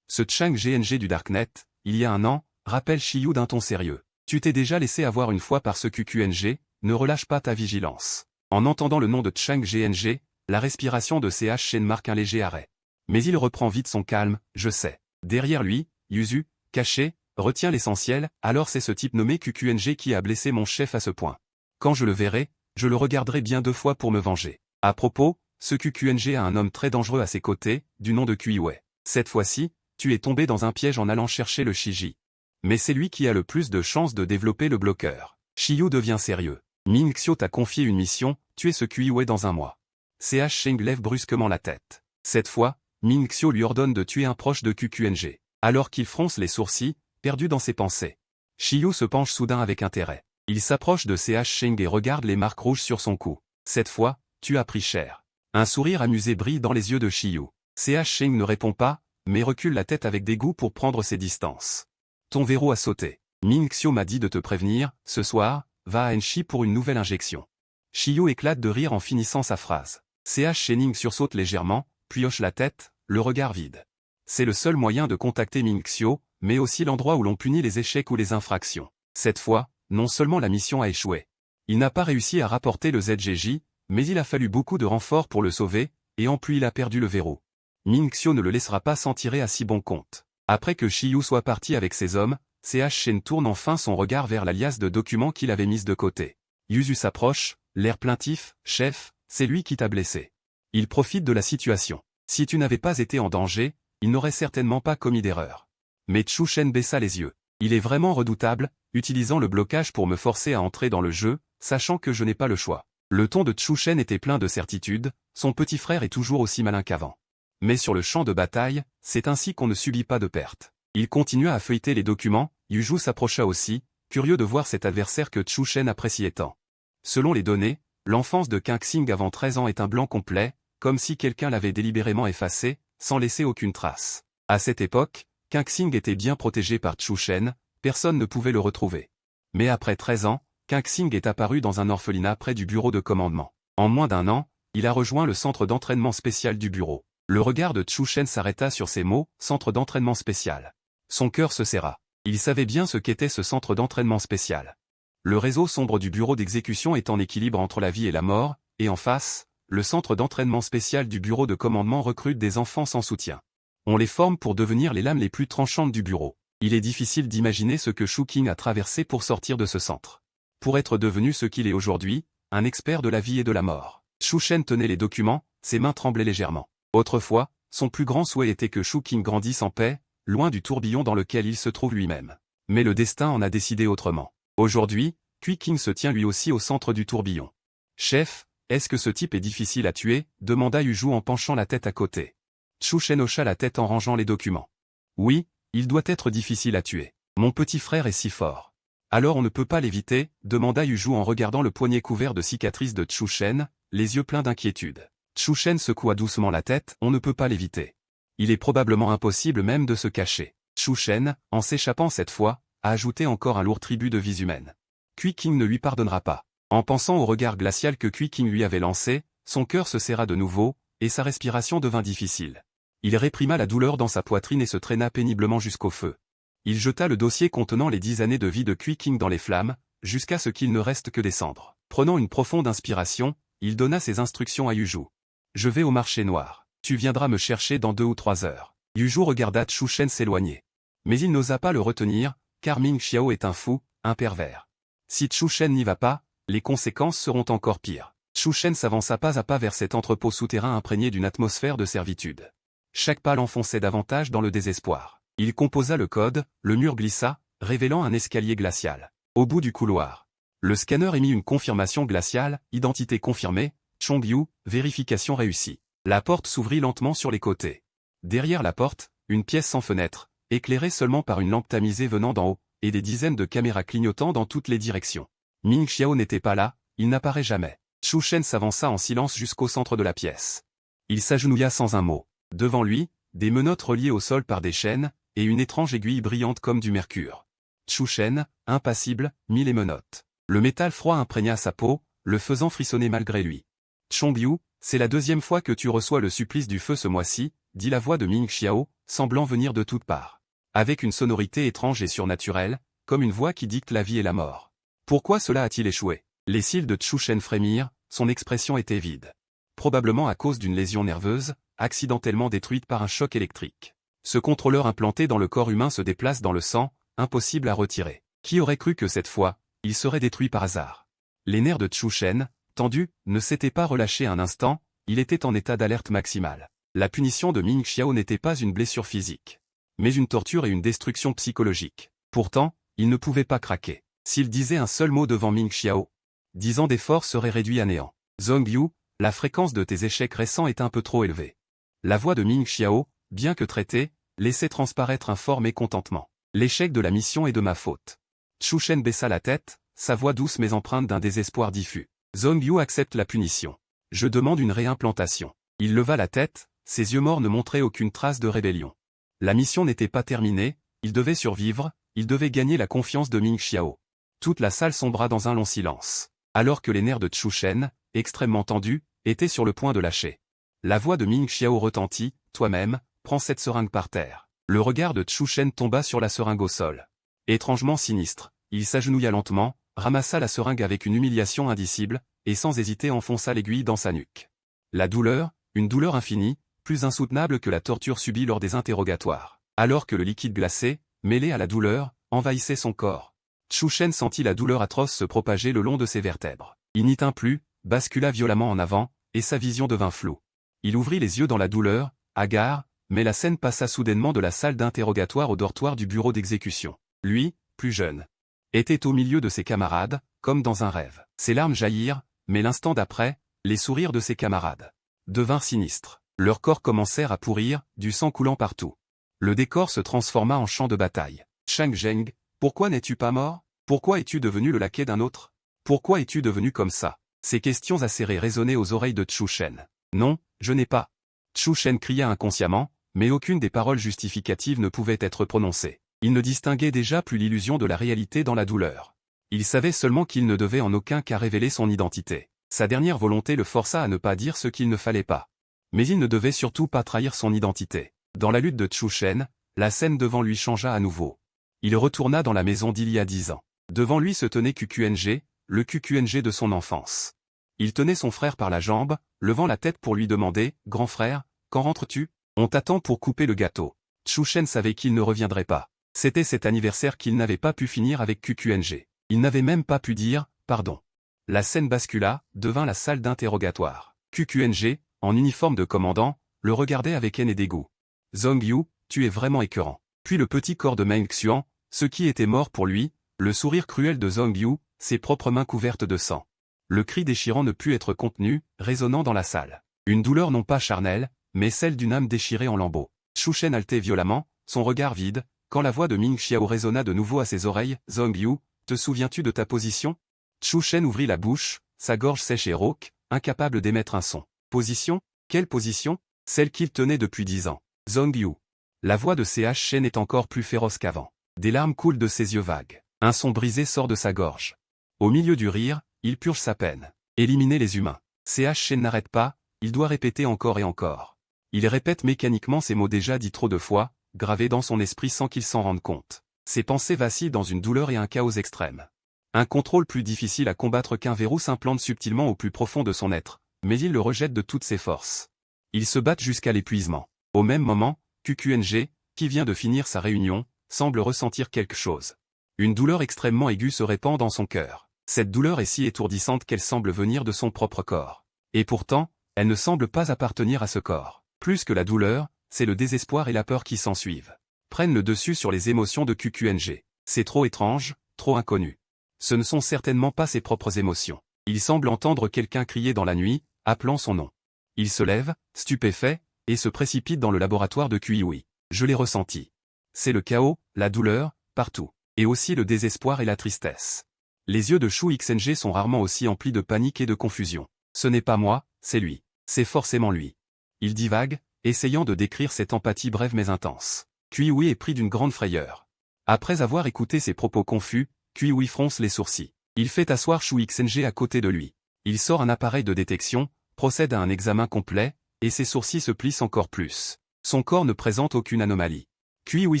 Ce Chang GNG du Darknet, il y a un an, rappelle Shiyu d'un ton sérieux. Tu t'es déjà laissé avoir une fois par ce QQNG, ne relâche pas ta vigilance. En entendant le nom de Chang GNG, la respiration de Sheng marque un léger arrêt. Mais il reprend vite son calme, je sais. Derrière lui, Yuzu, caché, retient l'essentiel, alors c'est ce type nommé QQNG qui a blessé mon chef à ce point. Quand je le verrai, je le regarderai bien 2 fois pour me venger. À propos, ce QQNG a un homme très dangereux à ses côtés, du nom de Kuiwei. Cette fois-ci, tu es tombé dans un piège en allant chercher le Shiji. Mais c'est lui qui a le plus de chances de développer le bloqueur. Shiyu devient sérieux. Mingxiu t'a confié une mission, tuer ce Kuiwei dans un mois. Sheng lève brusquement la tête. Cette fois, Mingxiu lui ordonne de tuer un proche de QQNG. Alors qu'il fronce les sourcils, perdu dans ses pensées. Shiyu se penche soudain avec intérêt. Il s'approche de Sheng et regarde les marques rouges sur son cou. Cette fois, tu as pris cher. Un sourire amusé brille dans les yeux de Shiyu. Sheng ne répond pas, mais recule la tête avec dégoût pour prendre ses distances. Ton verrou a sauté. Mingxiu m'a dit de te prévenir, ce soir, va à Enshi pour une nouvelle injection. Shiyu éclate de rire en finissant sa phrase. Sheng sursaute légèrement, puis hoche la tête, le regard vide. C'est le seul moyen de contacter Mingxiu, mais aussi l'endroit où l'on punit les échecs ou les infractions. Cette fois, non seulement la mission a échoué. Il n'a pas réussi à rapporter le ZGJ, mais il a fallu beaucoup de renforts pour le sauver, et en plus il a perdu le verrou. Mingxiu ne le laissera pas s'en tirer à si bon compte. Après que Shiyu soit parti avec ses hommes, Sheng tourne enfin son regard vers la liasse de documents qu'il avait mise de côté. Yuzu s'approche, l'air plaintif, chef, c'est lui qui t'a blessé. Il profite de la situation. Si tu n'avais pas été en danger, il n'aurait certainement pas commis d'erreur. Mais Sheng baissa les yeux. Il est vraiment redoutable, utilisant le blocage pour me forcer à entrer dans le jeu, sachant que je n'ai pas le choix. Le ton de Sheng était plein de certitude, son petit frère est toujours aussi malin qu'avant. Mais sur le champ de bataille, c'est ainsi qu'on ne subit pas de pertes. Il continua à feuilleter les documents, Yuju s'approcha aussi, curieux de voir cet adversaire que Sheng appréciait tant. Selon les données, l'enfance de Kangxing avant 13 ans est un blanc complet, comme si quelqu'un l'avait délibérément effacé, sans laisser aucune trace. À cette époque, Kangxing était bien protégé par Sheng, personne ne pouvait le retrouver. Mais après 13 ans, Kangxing est apparu dans un orphelinat près du bureau de commandement. En moins d'1 an, il a rejoint le centre d'entraînement spécial du bureau. Le regard de Sheng s'arrêta sur ces mots, centre d'entraînement spécial. Son cœur se serra. Il savait bien ce qu'était ce centre d'entraînement spécial. Le réseau sombre du bureau d'exécution est en équilibre entre la vie et la mort, et en face, le centre d'entraînement spécial du bureau de commandement recrute des enfants sans soutien. On les forme pour devenir les lames les plus tranchantes du bureau. Il est difficile d'imaginer ce que Shu Qing a traversé pour sortir de ce centre. Pour être devenu ce qu'il est aujourd'hui, un expert de la vie et de la mort. Sheng tenait les documents, ses mains tremblaient légèrement. Autrefois, son plus grand souhait était que Shu Qing grandisse en paix, loin du tourbillon dans lequel il se trouve lui-même. Mais le destin en a décidé autrement. Aujourd'hui, Kui King se tient lui aussi au centre du tourbillon. Chef, est-ce que ce type est difficile à tuer? Demanda Yuju en penchant la tête à côté. Shushen hocha la tête en rangeant les documents. Oui, il doit être difficile à tuer. Mon petit frère est si fort. Alors on ne peut pas l'éviter? Demanda Yuju en regardant le poignet couvert de cicatrices de Shushen, les yeux pleins d'inquiétude. Shushen secoua doucement la tête, on ne peut pas l'éviter. Il est probablement impossible même de se cacher. Chu Shen, en s'échappant cette fois, a ajouté encore un lourd tribut de vie humaine. Kui King ne lui pardonnera pas. En pensant au regard glacial que Kui King lui avait lancé, son cœur se serra de nouveau, et sa respiration devint difficile. Il réprima la douleur dans sa poitrine et se traîna péniblement jusqu'au feu. Il jeta le dossier contenant les 10 années de vie de Kui King dans les flammes, jusqu'à ce qu'il ne reste que des cendres. Prenant une profonde inspiration, il donna ses instructions à Yuju. « Je vais au marché noir. Tu viendras me chercher dans 2 ou 3 heures. » Yuju regarda Chu Shen s'éloigner. Mais il n'osa pas le retenir, car Ming Xiao est un fou, un pervers. Si Chu Shen n'y va pas, les conséquences seront encore pires. Chu Shen s'avança pas à pas vers cet entrepôt souterrain imprégné d'une atmosphère de servitude. Chaque pas l'enfonçait davantage dans le désespoir. Il composa le code, le mur glissa, révélant un escalier glacial. Au bout du couloir, le scanner émit une confirmation glaciale, identité confirmée, Chongyu, vérification réussie. La porte s'ouvrit lentement sur les côtés. Derrière la porte, une pièce sans fenêtre, éclairée seulement par une lampe tamisée venant d'en haut, et des dizaines de caméras clignotant dans toutes les directions. Ming Xiao n'était pas là, il n'apparaît jamais. Chu Shen s'avança en silence jusqu'au centre de la pièce. Il s'agenouilla sans un mot. Devant lui, des menottes reliées au sol par des chaînes, et une étrange aiguille brillante comme du mercure. Chu Shen, impassible, mit les menottes. Le métal froid imprégna sa peau, le faisant frissonner malgré lui. Chongyu, c'est la 2e fois que tu reçois le supplice du feu ce mois-ci, dit la voix de Ming Xiao, semblant venir de toutes parts. Avec une sonorité étrange et surnaturelle, comme une voix qui dicte la vie et la mort. Pourquoi cela a-t-il échoué? Les cils de Chu Shen frémirent, son expression était vide. Probablement à cause d'une lésion nerveuse, accidentellement détruite par un choc électrique. Ce contrôleur implanté dans le corps humain se déplace dans le sang, impossible à retirer. Qui aurait cru que cette fois, il serait détruit par hasard? Les nerfs de Chu Shen, tendus, ne s'étaient pas relâchés un instant, il était en état d'alerte maximale. La punition de Ming Xiao n'était pas une blessure physique, mais une torture et une destruction psychologique. Pourtant, il ne pouvait pas craquer. S'il disait un seul mot devant Ming Xiao, 10 ans d'efforts seraient réduits à néant. Zhongyu, la fréquence de tes échecs récents est un peu trop élevée. La voix de Ming Xiao, bien que traitée, laissait transparaître un fort mécontentement. L'échec de la mission est de ma faute. Chu Shen baissa la tête, sa voix douce mais empreinte d'un désespoir diffus. Zhongyu accepte la punition. Je demande une réimplantation. Il leva la tête, ses yeux morts ne montraient aucune trace de rébellion. La mission n'était pas terminée, il devait survivre, il devait gagner la confiance de Ming Xiao. Toute la salle sombra dans un long silence. Alors que les nerfs de Chu Shen, extrêmement tendus, étaient sur le point de lâcher. La voix de Ming Xiao retentit, toi-même, prends cette seringue par terre. Le regard de Chu Shen tomba sur la seringue au sol. Étrangement sinistre, il s'agenouilla lentement, ramassa la seringue avec une humiliation indicible, et sans hésiter enfonça l'aiguille dans sa nuque. La douleur, une douleur infinie, plus insoutenable que la torture subie lors des interrogatoires. Alors que le liquide glacé, mêlé à la douleur, envahissait son corps. Chu Shen sentit la douleur atroce se propager le long de ses vertèbres. Il n'y tint plus, bascula violemment en avant, et sa vision devint floue. Il ouvrit les yeux dans la douleur, hagard, mais la scène passa soudainement de la salle d'interrogatoire au dortoir du bureau d'exécution. Lui, plus jeune, était au milieu de ses camarades, comme dans un rêve. Ses larmes jaillirent, mais l'instant d'après, les sourires de ses camarades devinrent sinistres. Leurs corps commencèrent à pourrir, du sang coulant partout. Le décor se transforma en champ de bataille. Shang Zheng, pourquoi n'es-tu pas mort? Pourquoi es-tu devenu le laquais d'un autre? Pourquoi es-tu devenu comme ça? Ces questions acérées résonnaient aux oreilles de Chu Shen. Non, je n'ai pas. Chu Shen cria inconsciemment, mais aucune des paroles justificatives ne pouvait être prononcée. Il ne distinguait déjà plus l'illusion de la réalité dans la douleur. Il savait seulement qu'il ne devait en aucun cas révéler son identité. Sa dernière volonté le força à ne pas dire ce qu'il ne fallait pas. Mais il ne devait surtout pas trahir son identité. Dans la lutte de Chu Shen, la scène devant lui changea à nouveau. Il retourna dans la maison d'il y a 10 ans. Devant lui se tenait QQNG, le QQNG de son enfance. Il tenait son frère par la jambe, levant la tête pour lui demander « Grand frère, quand rentres-tu? On t'attend pour couper le gâteau. » Chu Shen savait qu'il ne reviendrait pas. C'était cet anniversaire qu'il n'avait pas pu finir avec QQNG. Il n'avait même pas pu dire « Pardon ». La scène bascula, devint la salle d'interrogatoire. QQNG, en uniforme de commandant, le regardait avec haine et dégoût. « Zhongyu, tu es vraiment écœurant. » Puis le petit corps de Meng Xuan, ce qui était mort pour lui, le sourire cruel de Zhongyu, ses propres mains couvertes de sang. Le cri déchirant ne put être contenu, résonnant dans la salle. Une douleur non pas charnelle, mais celle d'une âme déchirée en lambeaux. Chu Shen haletait violemment, son regard vide, quand la voix de Ming Xiao résonna de nouveau à ses oreilles. « Zhongyu, te souviens-tu de ta position ?» Chu Shen ouvrit la bouche, sa gorge sèche et rauque, incapable d'émettre un son. Position? Quelle position? Celle qu'il tenait depuis 10 ans. Zhongyu. La voix de CH Shen est encore plus féroce qu'avant. Des larmes coulent de ses yeux vagues. Un son brisé sort de sa gorge. Au milieu du rire, il purge sa peine. Éliminer les humains. CH Shen n'arrête pas, il doit répéter encore et encore. Il répète mécaniquement ces mots déjà dits trop de fois, gravés dans son esprit sans qu'il s'en rende compte. Ses pensées vacillent dans une douleur et un chaos extrême. Un contrôle plus difficile à combattre qu'un verrou s'implante subtilement au plus profond de son être, mais il le rejette de toutes ses forces. Ils se battent jusqu'à l'épuisement. Au même moment, QQNG, qui vient de finir sa réunion, semble ressentir quelque chose. Une douleur extrêmement aiguë se répand dans son cœur. Cette douleur est si étourdissante qu'elle semble venir de son propre corps. Et pourtant, elle ne semble pas appartenir à ce corps. Plus que la douleur, c'est le désespoir et la peur qui s'ensuivent. Prennent le dessus sur les émotions de QQNG. C'est trop étrange, trop inconnu. Ce ne sont certainement pas ses propres émotions. Il semble entendre quelqu'un crier dans la nuit, appelant son nom. Il se lève, stupéfait, et se précipite dans le laboratoire de QIWI. Je l'ai ressenti. C'est le chaos, la douleur, partout. Et aussi le désespoir et la tristesse. Les yeux de Shu XNG sont rarement aussi emplis de panique et de confusion. Ce n'est pas moi, c'est lui. C'est forcément lui. Il divague, essayant de décrire cette empathie brève mais intense. QIWI est pris d'une grande frayeur. Après avoir écouté ses propos confus, QIWI fronce les sourcils. Il fait asseoir Shu XNG à côté de lui. Il sort un appareil de détection, procède à un examen complet, et ses sourcils se plissent encore plus. Son corps ne présente aucune anomalie. QIWI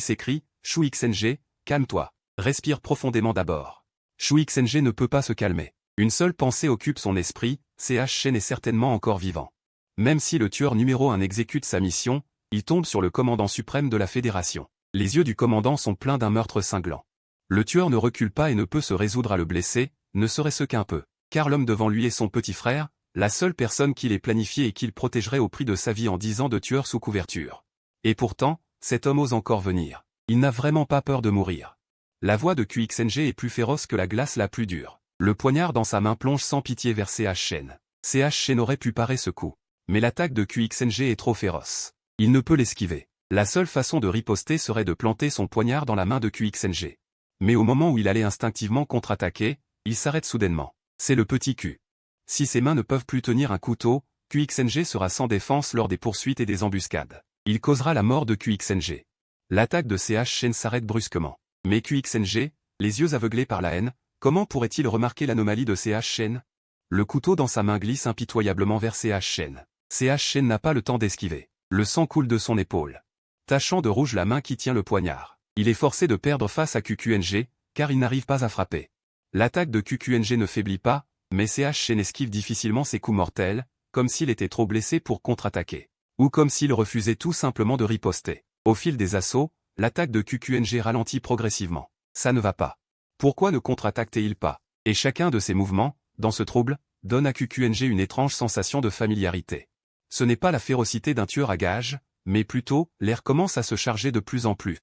s'écrie, Shu XNG, calme-toi. Respire profondément d'abord. Shu XNG ne peut pas se calmer. Une seule pensée occupe son esprit, CH Shen est certainement encore vivant. Même si le tueur numéro 1 exécute sa mission, il tombe sur le commandant suprême de la Fédération. Les yeux du commandant sont pleins d'un meurtre cinglant. Le tueur ne recule pas et ne peut se résoudre à le blesser, ne serait-ce qu'un peu. Car l'homme devant lui est son petit frère, la seule personne qu'il ait planifiée et qu'il protégerait au prix de sa vie en 10 ans de tueur sous couverture. Et pourtant, cet homme ose encore venir. Il n'a vraiment pas peur de mourir. La voix de QXNG est plus féroce que la glace la plus dure. Le poignard dans sa main plonge sans pitié vers CH Shen. CH Shen aurait pu parer ce coup. Mais l'attaque de QXNG est trop féroce. Il ne peut l'esquiver. La seule façon de riposter serait de planter son poignard dans la main de QXNG. Mais au moment où il allait instinctivement contre-attaquer, il s'arrête soudainement. C'est le petit Q. Si ses mains ne peuvent plus tenir un couteau, QXNG sera sans défense lors des poursuites et des embuscades. Il causera la mort de QXNG. L'attaque de CH Shen s'arrête brusquement. Mais QXNG, les yeux aveuglés par la haine, comment pourrait-il remarquer l'anomalie de CH Shen? Le couteau dans sa main glisse impitoyablement vers CH Shen. CH Shen n'a pas le temps d'esquiver. Le sang coule de son épaule. Tachant de rouge la main qui tient le poignard. Il est forcé de perdre face à QQNG, car il n'arrive pas à frapper. L'attaque de QQNG ne faiblit pas, mais CH Shen esquive difficilement ses coups mortels, comme s'il était trop blessé pour contre-attaquer. Ou comme s'il refusait tout simplement de riposter. Au fil des assauts, l'attaque de QQNG ralentit progressivement. Ça ne va pas. Pourquoi ne contre-attaque-t-il pas? Et chacun de ses mouvements, dans ce trouble, donne à QQNG une étrange sensation de familiarité. Ce n'est pas la férocité d'un tueur à gages, mais plutôt, l'air commence à se charger de plus en plus.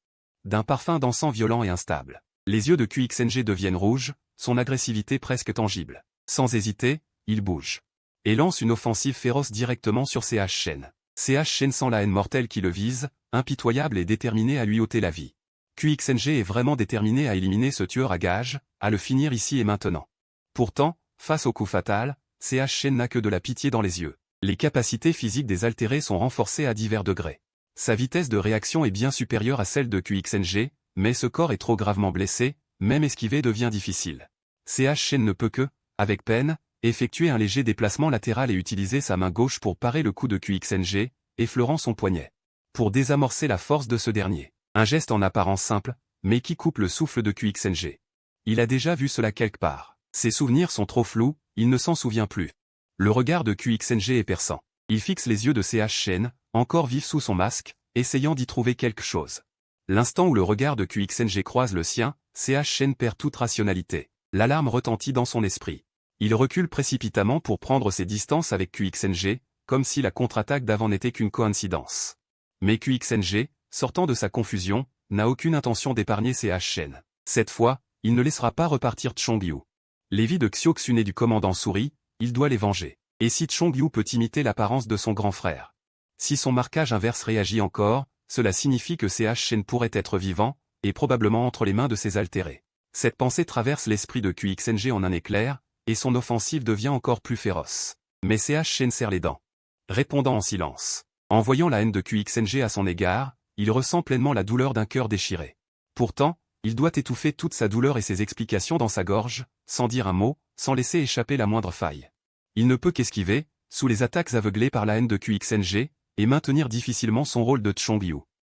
D'un parfum d'encens violent et instable. Les yeux de QXNG deviennent rouges, son agressivité presque tangible. Sans hésiter, il bouge. Et lance une offensive féroce directement sur CH Shen. CH Shen sent la haine mortelle qui le vise, impitoyable et déterminé à lui ôter la vie. QXNG est vraiment déterminé à éliminer ce tueur à gages, à le finir ici et maintenant. Pourtant, face au coup fatal, CH Shen n'a que de la pitié dans les yeux. Les capacités physiques des altérés sont renforcées à divers degrés. Sa vitesse de réaction est bien supérieure à celle de QXNG, mais ce corps est trop gravement blessé, même esquiver devient difficile. CH Shen ne peut que, avec peine, effectuer un léger déplacement latéral et utiliser sa main gauche pour parer le coup de QXNG, effleurant son poignet. Pour désamorcer la force de ce dernier. Un geste en apparence simple, mais qui coupe le souffle de QXNG. Il a déjà vu cela quelque part. Ses souvenirs sont trop flous, il ne s'en souvient plus. Le regard de QXNG est perçant. Il fixe les yeux de CH Shen, encore vif sous son masque, essayant d'y trouver quelque chose. L'instant où le regard de QXNG croise le sien, CH Shen perd toute rationalité. L'alarme retentit dans son esprit. Il recule précipitamment pour prendre ses distances avec QXNG, comme si la contre-attaque d'avant n'était qu'une coïncidence. Mais QXNG, sortant de sa confusion, n'a aucune intention d'épargner CH Shen. Cette fois, il ne laissera pas repartir Chongyu. Les vies de Xiao Xun et du commandant sourit, il doit les venger. Et si Chongyu peut imiter l'apparence de son grand frère? Si son marquage inverse réagit encore, cela signifie que CH Shen pourrait être vivant, et probablement entre les mains de ses altérés. Cette pensée traverse l'esprit de QXNG en un éclair, et son offensive devient encore plus féroce. Mais CH Shen serre les dents. Répondant en silence. En voyant la haine de QXNG à son égard, il ressent pleinement la douleur d'un cœur déchiré. Pourtant, il doit étouffer toute sa douleur et ses explications dans sa gorge, sans dire un mot, sans laisser échapper la moindre faille. Il ne peut qu'esquiver, sous les attaques aveuglées par la haine de QXNG, et maintenir difficilement son rôle de Chongyu.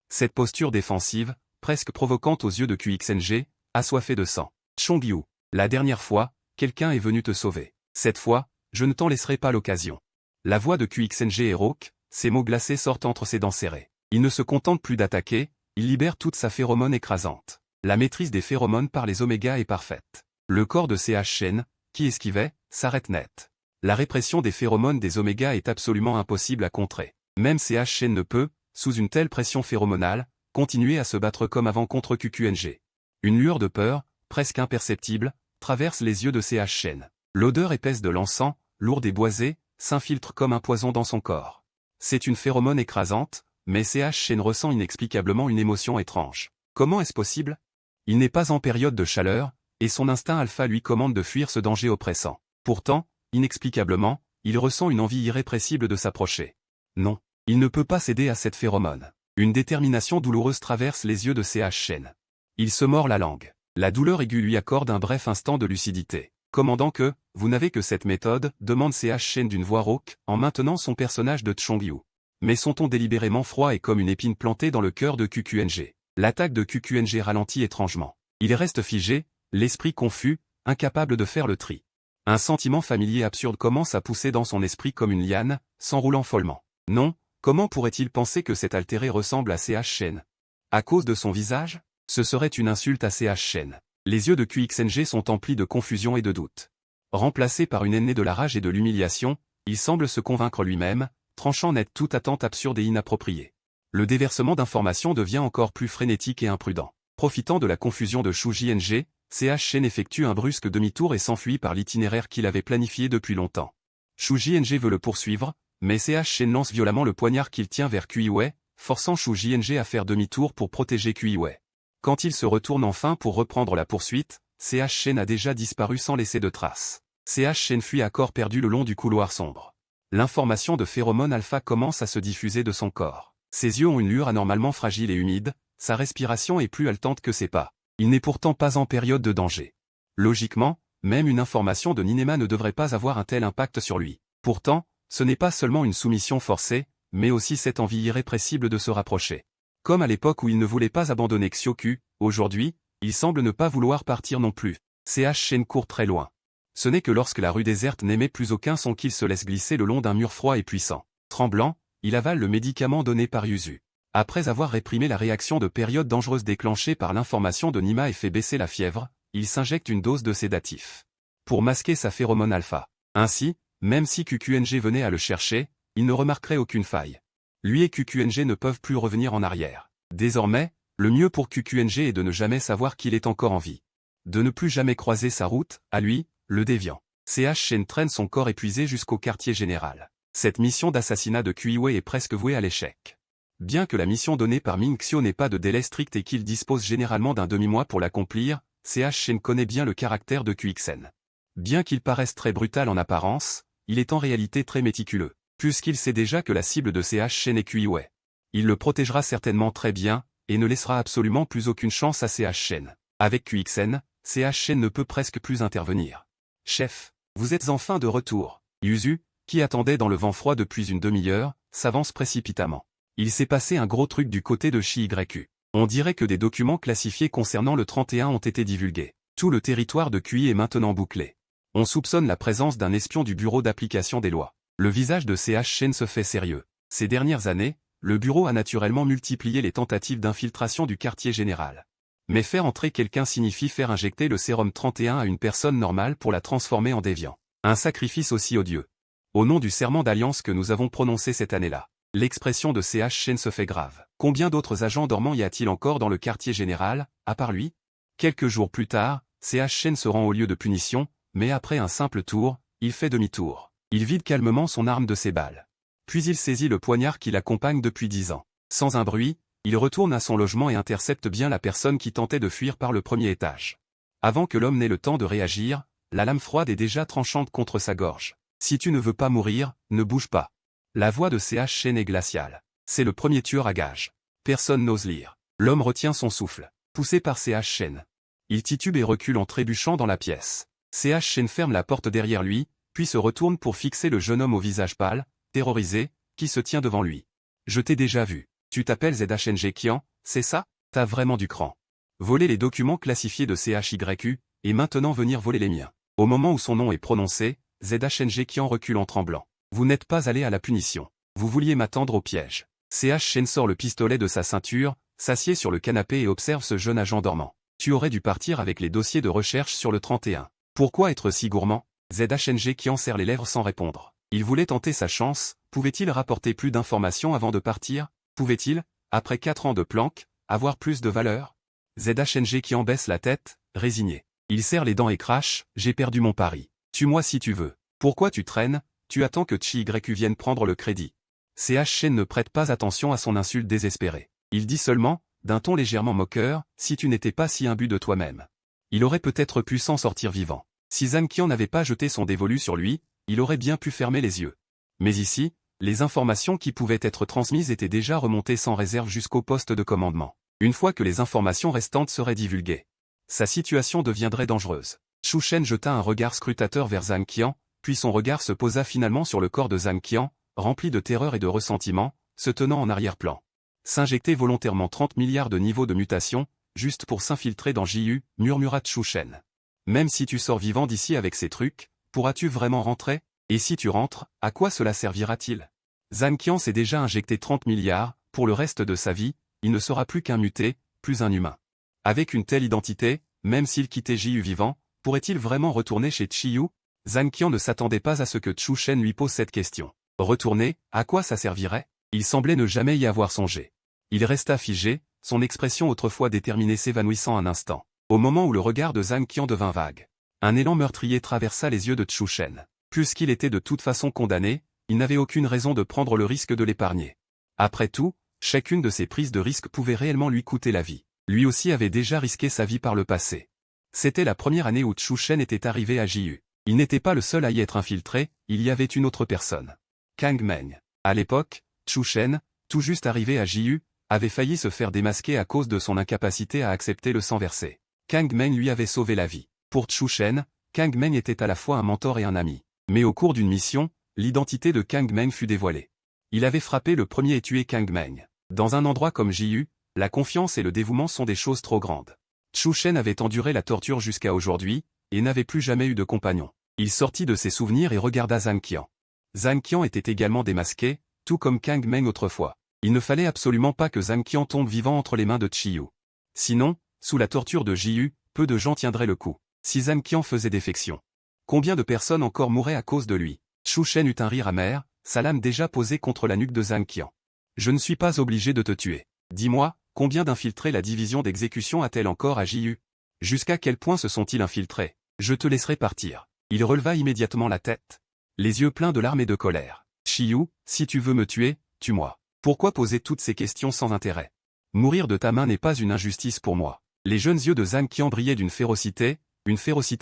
Cette posture défensive, presque provocante aux yeux de QXNG, assoiffée de sang. Chongyu, la dernière fois, quelqu'un est venu te sauver. Cette fois, je ne t'en laisserai pas l'occasion. La voix de QXNG est rauque, ses mots glacés sortent entre ses dents serrées. Il ne se contente plus d'attaquer, il libère toute sa phéromone écrasante. La maîtrise des phéromones par les omégas est parfaite. Le corps de CH Shen, qui esquivait, s'arrête net. La répression des phéromones des omégas est absolument impossible à contrer. Même CH Shen ne peut, sous une telle pression phéromonale, continuer à se battre comme avant contre QQNG. Une lueur de peur, presque imperceptible, traverse les yeux de CH Shen. L'odeur épaisse de l'encens, lourde et boisée, s'infiltre comme un poison dans son corps. C'est une phéromone écrasante, mais CH Shen ressent inexplicablement une émotion étrange. Comment est-ce possible? Il n'est pas en période de chaleur, et son instinct alpha lui commande de fuir ce danger oppressant. Pourtant, inexplicablement, il ressent une envie irrépressible de s'approcher. Non, il ne peut pas céder à cette phéromone. Une détermination douloureuse traverse les yeux de CH Shen. Il se mord la langue. La douleur aiguë lui accorde un bref instant de lucidité. Commandant que, vous n'avez que cette méthode, demande CH Shen d'une voix rauque, en maintenant son personnage de Chongyu. Mais son ton délibérément froid est comme une épine plantée dans le cœur de QQNG. L'attaque de QQNG ralentit étrangement. Il reste figé, l'esprit confus, incapable de faire le tri. Un sentiment familier absurde commence à pousser dans son esprit comme une liane, s'enroulant follement. Non, comment pourrait-il penser que cet altéré ressemble à CH Shen? À cause de son visage? Ce serait une insulte à CH Shen. Les yeux de QXNG sont emplis de confusion et de doute. Remplacé par une haine née de la rage et de l'humiliation, il semble se convaincre lui-même, tranchant net toute attente absurde et inappropriée. Le déversement d'informations devient encore plus frénétique et imprudent. Profitant de la confusion de Shu JNG, CH Shen effectue un brusque demi-tour et s'enfuit par l'itinéraire qu'il avait planifié depuis longtemps. Shu JNG veut le poursuivre, mais CH Shen lance violemment le poignard qu'il tient vers Kuiwei, forçant Shu JNG à faire demi-tour pour protéger Kuiwei. Quand il se retourne enfin pour reprendre la poursuite, CH Shen a déjà disparu sans laisser de traces. CH Shen fuit à corps perdu le long du couloir sombre. L'information de phéromone alpha commence à se diffuser de son corps. Ses yeux ont une lueur anormalement fragile et humide, sa respiration est plus haletante que ses pas. Il n'est pourtant pas en période de danger. Logiquement, même une information de Ninema ne devrait pas avoir un tel impact sur lui. Pourtant, ce n'est pas seulement une soumission forcée, mais aussi cette envie irrépressible de se rapprocher. Comme à l'époque où il ne voulait pas abandonner Xioku, aujourd'hui, il semble ne pas vouloir partir non plus. CH Shen court très loin. Ce n'est que lorsque la rue déserte n'émet plus aucun son qu'il se laisse glisser le long d'un mur froid et puissant. Tremblant, il avale le médicament donné par Yuzu. Après avoir réprimé la réaction de période dangereuse déclenchée par l'information de Nima et fait baisser la fièvre, il s'injecte une dose de sédatif. Pour masquer sa phéromone alpha. Ainsi, même si QQNG venait à le chercher, il ne remarquerait aucune faille. Lui et QQNG ne peuvent plus revenir en arrière. Désormais, le mieux pour QQNG est de ne jamais savoir qu'il est encore en vie. De ne plus jamais croiser sa route, à lui, le déviant. CH Shen traîne son corps épuisé jusqu'au quartier général. Cette mission d'assassinat de Kuiwei est presque vouée à l'échec. Bien que la mission donnée par Ming Xiu n'ait pas de délai strict et qu'il dispose généralement d'un demi-mois pour l'accomplir, CH Shen connaît bien le caractère de QXN. Bien qu'il paraisse très brutal en apparence, il est en réalité très méticuleux, puisqu'il sait déjà que la cible de CH Shen est Kuiwei. Il le protégera certainement très bien, et ne laissera absolument plus aucune chance à CH Shen. Avec QXN, CH Shen ne peut presque plus intervenir. Chef, vous êtes enfin de retour. Yuzu, qui attendait dans le vent froid depuis une demi-heure, s'avance précipitamment. Il s'est passé un gros truc du côté de Shigyuku. On dirait que des documents classifiés concernant le 31 ont été divulgués. Tout le territoire de QI est maintenant bouclé. On soupçonne la présence d'un espion du bureau d'application des lois. Le visage de CH Shen se fait sérieux. Ces dernières années, le bureau a naturellement multiplié les tentatives d'infiltration du quartier général. Mais faire entrer quelqu'un signifie faire injecter le sérum 31 à une personne normale pour la transformer en déviant. Un sacrifice aussi odieux. Au nom du serment d'alliance que nous avons prononcé cette année-là. L'expression de CH Shen se fait grave. Combien d'autres agents dormants y a-t-il encore dans le quartier général, à part lui? Quelques jours plus tard, CH Shen se rend au lieu de punition, mais après un simple tour, il fait demi-tour. Il vide calmement son arme de ses balles. Puis il saisit le poignard qui l'accompagne depuis 10 ans. Sans un bruit, il retourne à son logement et intercepte bien la personne qui tentait de fuir par le premier étage. Avant que l'homme n'ait le temps de réagir, la lame froide est déjà tranchante contre sa gorge. Si tu ne veux pas mourir, ne bouge pas. La voix de CH Shen est glaciale. C'est le premier tueur à gages. Personne n'ose lire. L'homme retient son souffle, poussé par C.H. Chen. Il titube et recule en trébuchant dans la pièce. C.H. Chen ferme la porte derrière lui, puis se retourne pour fixer le jeune homme au visage pâle, terrorisé, qui se tient devant lui. Je t'ai déjà vu. Tu t'appelles ZHNG Kian, c'est ça? T'as vraiment du cran. Voler les documents classifiés de CHYU, et maintenant venir voler les miens. Au moment où son nom est prononcé, ZHNG Kian recule en tremblant. Vous n'êtes pas allé à la punition. Vous vouliez m'attendre au piège. C.H. Chen sort le pistolet de sa ceinture, s'assied sur le canapé et observe ce jeune agent dormant. Tu aurais dû partir avec les dossiers de recherche sur le 31. Pourquoi être si gourmand? ZHNG Kian serre les lèvres sans répondre. Il voulait tenter sa chance, pouvait-il rapporter plus d'informations avant de partir? Pouvait-il, après 4 ans de planque, avoir plus de valeur? ZHNG Kian baisse la tête, résigné. Il serre les dents et crache, j'ai perdu mon pari. Tue-moi si tu veux. Pourquoi tu traînes? Tu attends que CHYU vienne prendre le crédit. C.H. Chen ne prête pas attention à son insulte désespérée. Il dit seulement, d'un ton légèrement moqueur, si tu n'étais pas si imbu de toi-même. Il aurait peut-être pu s'en sortir vivant. Si Zhang Qian n'avait pas jeté son dévolu sur lui, il aurait bien pu fermer les yeux. Mais ici, les informations qui pouvaient être transmises étaient déjà remontées sans réserve jusqu'au poste de commandement. Une fois que les informations restantes seraient divulguées, sa situation deviendrait dangereuse. Shu Shen jeta un regard scrutateur vers Zhang Qian, puis son regard se posa finalement sur le corps de Zhang Qian, rempli de terreur et de ressentiment, se tenant en arrière-plan. S'injecter volontairement 30 milliards de niveaux de mutation, juste pour s'infiltrer dans JU, murmura Shu Shen. Même si tu sors vivant d'ici avec ces trucs, pourras-tu vraiment rentrer? Et si tu rentres, à quoi cela servira-t-il? Zhang Qian s'est déjà injecté 30 milliards, pour le reste de sa vie, il ne sera plus qu'un muté, plus un humain. Avec une telle identité, même s'il quittait JU vivant, pourrait-il vraiment retourner chez CHYU? Zhang Qian ne s'attendait pas à ce que Shu Shen lui pose cette question. Retourner, à quoi ça servirait? Il semblait ne jamais y avoir songé. Il resta figé, son expression autrefois déterminée s'évanouissant un instant. Au moment où le regard de Zhang Qian devint vague, un élan meurtrier traversa les yeux de Shu Shen. Puisqu'il était de toute façon condamné, il n'avait aucune raison de prendre le risque de l'épargner. Après tout, chacune de ses prises de risque pouvait réellement lui coûter la vie. Lui aussi avait déjà risqué sa vie par le passé. C'était la première année où Shu Shen était arrivé à JU. Il n'était pas le seul à y être infiltré, il y avait une autre personne. Kang Meng. À l'époque, Shu Shen, tout juste arrivé à JU, avait failli se faire démasquer à cause de son incapacité à accepter le sang versé. Kang Meng lui avait sauvé la vie. Pour Shu Shen, Kang Meng était à la fois un mentor et un ami. Mais au cours d'une mission, l'identité de Kang Meng fut dévoilée. Il avait frappé le premier et tué Kang Meng. Dans un endroit comme JU, la confiance et le dévouement sont des choses trop grandes. Shu Shen avait enduré la torture jusqu'à aujourd'hui, et n'avait plus jamais eu de compagnon. Il sortit de ses souvenirs et regarda Zhang Qian. Zhang Qian était également démasqué, tout comme Kang Meng autrefois. Il ne fallait absolument pas que Zhang Qian tombe vivant entre les mains de CHYU. Sinon, sous la torture de JU, peu de gens tiendraient le coup. Si Zhang Qian faisait défection, combien de personnes encore mourraient à cause de lui? Shu Shen eut un rire amer, sa lame déjà posée contre la nuque de Zhang Qian. Je ne suis pas obligé de te tuer. Dis-moi, combien d'infiltrés la division d'exécution a-t-elle encore à JU? Jusqu'à quel point se sont-ils infiltrés? Je te laisserai partir. Il releva immédiatement la tête, les yeux pleins de larmes et de colère. CHYU, si tu veux me tuer, tue-moi. Pourquoi poser toutes ces questions sans intérêt? Mourir de ta main n'est pas une injustice pour moi. Les jeunes yeux de Zhang Qian brillaient d'une férocité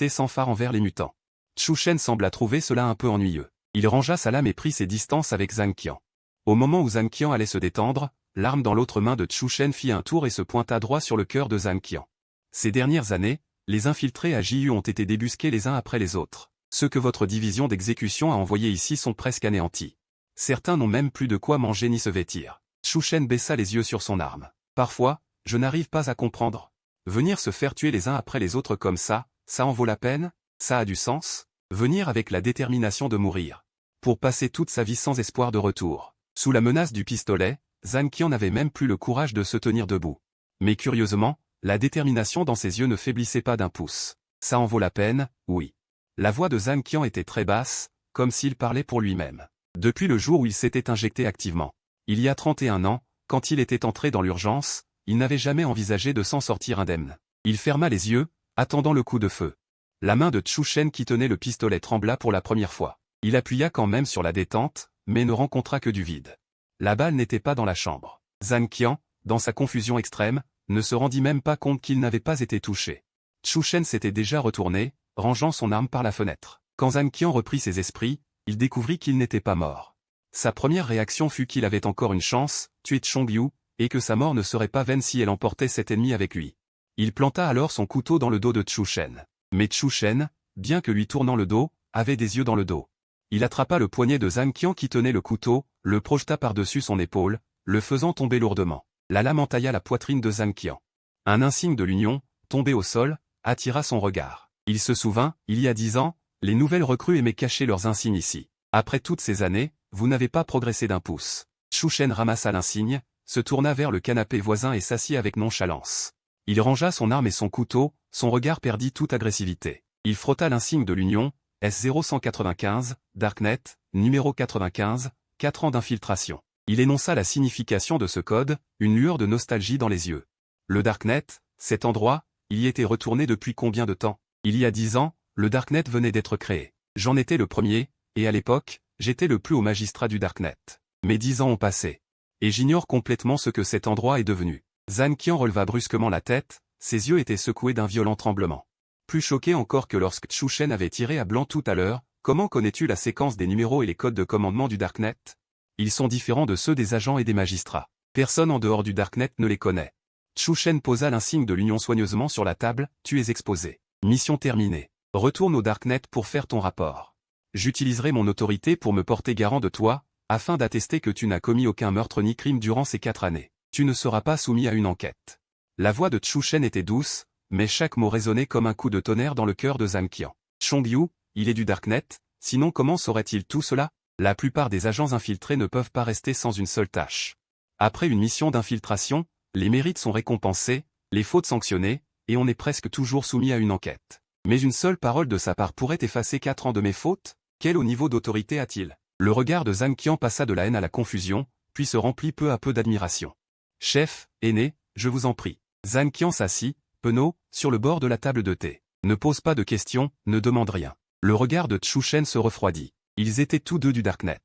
sans phare envers les mutants. Shu Shen sembla trouver cela un peu ennuyeux. Il rangea sa lame et prit ses distances avec Zhang Qian. Au moment où Zhang Qian allait se détendre, l'arme dans l'autre main de Shu Shen fit un tour et se pointa droit sur le cœur de Zhang Qian. Ces dernières années, les infiltrés à JU ont été débusqués les uns après les autres. Ceux que votre division d'exécution a envoyés ici sont presque anéantis. Certains n'ont même plus de quoi manger ni se vêtir. Shu Shen baissa les yeux sur son arme. Parfois, je n'arrive pas à comprendre. Venir se faire tuer les uns après les autres comme ça en vaut la peine? Ça a du sens? Venir avec la détermination de mourir. Pour passer toute sa vie sans espoir de retour. Sous la menace du pistolet, Zhang Qian n'avait même plus le courage de se tenir debout. Mais curieusement, la détermination dans ses yeux ne faiblissait pas d'un pouce. Ça en vaut la peine, oui. La voix de Zhang Qian était très basse, comme s'il parlait pour lui-même. Depuis le jour où il s'était injecté activement, il y a 31 ans, quand il était entré dans l'urgence, il n'avait jamais envisagé de s'en sortir indemne. Il ferma les yeux, attendant le coup de feu. La main de Shu Shen qui tenait le pistolet trembla pour la première fois. Il appuya quand même sur la détente, mais ne rencontra que du vide. La balle n'était pas dans la chambre. Zhang Qian, dans sa confusion extrême, ne se rendit même pas compte qu'il n'avait pas été touché. Shu Shen s'était déjà retourné, rangeant son arme par la fenêtre. Quand Zhang Qian reprit ses esprits, il découvrit qu'il n'était pas mort. Sa première réaction fut qu'il avait encore une chance, tuer Chongyu, et que sa mort ne serait pas vaine si elle emportait cet ennemi avec lui. Il planta alors son couteau dans le dos de Chu Shen. Mais Chu Shen, bien que lui tournant le dos, avait des yeux dans le dos. Il attrapa le poignet de Zhang Qian qui tenait le couteau, le projeta par-dessus son épaule, le faisant tomber lourdement. La lame entailla la poitrine de Zhang Qian. Un insigne de l'union, tombé au sol, attira son regard. Il se souvint, il y a 10 ans, les nouvelles recrues aimaient cacher leurs insignes ici. Après toutes ces années, vous n'avez pas progressé d'un pouce. Chu Shen ramassa l'insigne, se tourna vers le canapé voisin et s'assit avec nonchalance. Il rangea son arme et son couteau, son regard perdit toute agressivité. Il frotta l'insigne de l'Union, S0195, Darknet, numéro 95, 4 ans d'infiltration. Il énonça la signification de ce code, une lueur de nostalgie dans les yeux. Le Darknet, cet endroit, il y était retourné depuis combien de temps? Il y a 10 ans, le Darknet venait d'être créé. J'en étais le premier, et à l'époque, j'étais le plus haut magistrat du Darknet. Mais 10 ans ont passé. Et j'ignore complètement ce que cet endroit est devenu. Zhang Qian releva brusquement la tête, ses yeux étaient secoués d'un violent tremblement. Plus choqué encore que lorsque Chu Shen avait tiré à blanc tout à l'heure, comment connais-tu la séquence des numéros et les codes de commandement du Darknet? Ils sont différents de ceux des agents et des magistrats. Personne en dehors du Darknet ne les connaît. Chu Shen posa l'insigne de l'Union soigneusement sur la table, tu es exposé. Mission terminée. Retourne au Darknet pour faire ton rapport. J'utiliserai mon autorité pour me porter garant de toi, afin d'attester que tu n'as commis aucun meurtre ni crime durant ces 4 années. Tu ne seras pas soumis à une enquête. La voix de Chu Shen était douce, mais chaque mot résonnait comme un coup de tonnerre dans le cœur de Zhang Qian. Chongyu, il est du Darknet, sinon comment saurait-il tout cela? La plupart des agents infiltrés ne peuvent pas rester sans une seule tâche. Après une mission d'infiltration, les mérites sont récompensés, les fautes sanctionnées, et on est presque toujours soumis à une enquête. Mais une seule parole de sa part pourrait effacer 4 ans de mes fautes? Quel haut niveau d'autorité a-t-il? Le regard de Zhang Qian passa de la haine à la confusion, puis se remplit peu à peu d'admiration. Chef, aîné, je vous en prie. Zhang Qian s'assit, penaud, sur le bord de la table de thé. Ne pose pas de questions, ne demande rien. Le regard de Chu Shen se refroidit. Ils étaient tous deux du Darknet.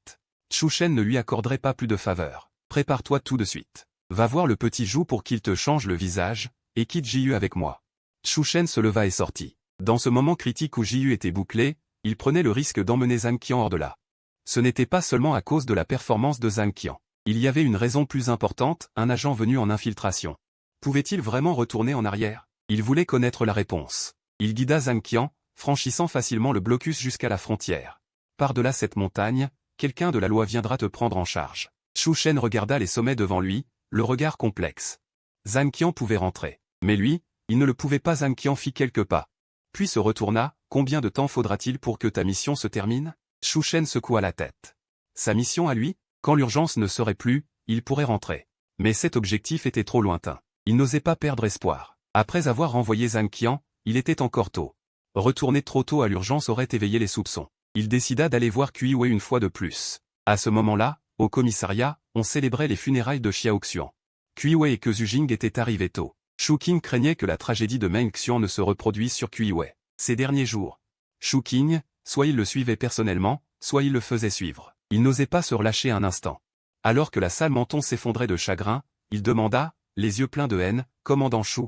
Chu Shen ne lui accorderait pas plus de faveur. Prépare-toi tout de suite. Va voir le petit Zhu pour qu'il te change le visage, et quitte Jiyu avec moi. Chu Shen se leva et sortit. Dans ce moment critique où Jiyu était bouclé, il prenait le risque d'emmener Zhang Qian hors de là. Ce n'était pas seulement à cause de la performance de Zhang Qian. Il y avait une raison plus importante, un agent venu en infiltration. Pouvait-il vraiment retourner en arrière? Il voulait connaître la réponse. Il guida Zhang Qian, franchissant facilement le blocus jusqu'à la frontière. Par-delà cette montagne, quelqu'un de la loi viendra te prendre en charge. Chu Shen regarda les sommets devant lui, le regard complexe. Zhang Qian pouvait rentrer. Mais lui, il ne le pouvait pas. Zhang Qian fit quelques pas. Puis se retourna, combien de temps faudra-t-il pour que ta mission se termine? Chu Shen secoua la tête. Sa mission à lui? Quand l'urgence ne serait plus, il pourrait rentrer. Mais cet objectif était trop lointain. Il n'osait pas perdre espoir. Après avoir renvoyé Zhang Qian, il était encore tôt. Retourner trop tôt à l'urgence aurait éveillé les soupçons. Il décida d'aller voir Kui Wei une fois de plus. À ce moment-là, au commissariat, on célébrait les funérailles de Xiao Xuan. Kui Wei et Ke Zujing étaient arrivés tôt. Shu Qing craignait que la tragédie de Meng Xian ne se reproduise sur Kui Wei. Ces derniers jours, Shu Qing, soit il le suivait personnellement, soit il le faisait suivre. Il n'osait pas se relâcher un instant. Alors que la salle Menton s'effondrait de chagrin, il demanda, les yeux pleins de haine, commandant Shu.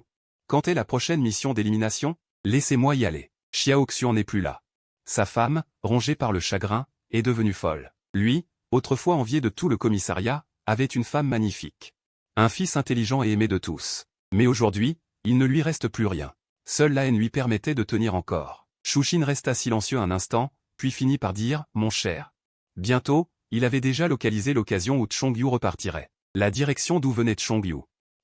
Quand est la prochaine mission d'élimination? Laissez-moi y aller. Xiao Xuan n'est plus là. Sa femme, rongée par le chagrin, est devenue folle. Lui, autrefois envié de tout le commissariat, avait une femme magnifique. Un fils intelligent et aimé de tous. Mais aujourd'hui, il ne lui reste plus rien. Seule la haine lui permettait de tenir encore. Shu Qing resta silencieux un instant, puis finit par dire, mon cher. Bientôt, il avait déjà localisé l'occasion où Chongyu repartirait. La direction d'où venait Chongyu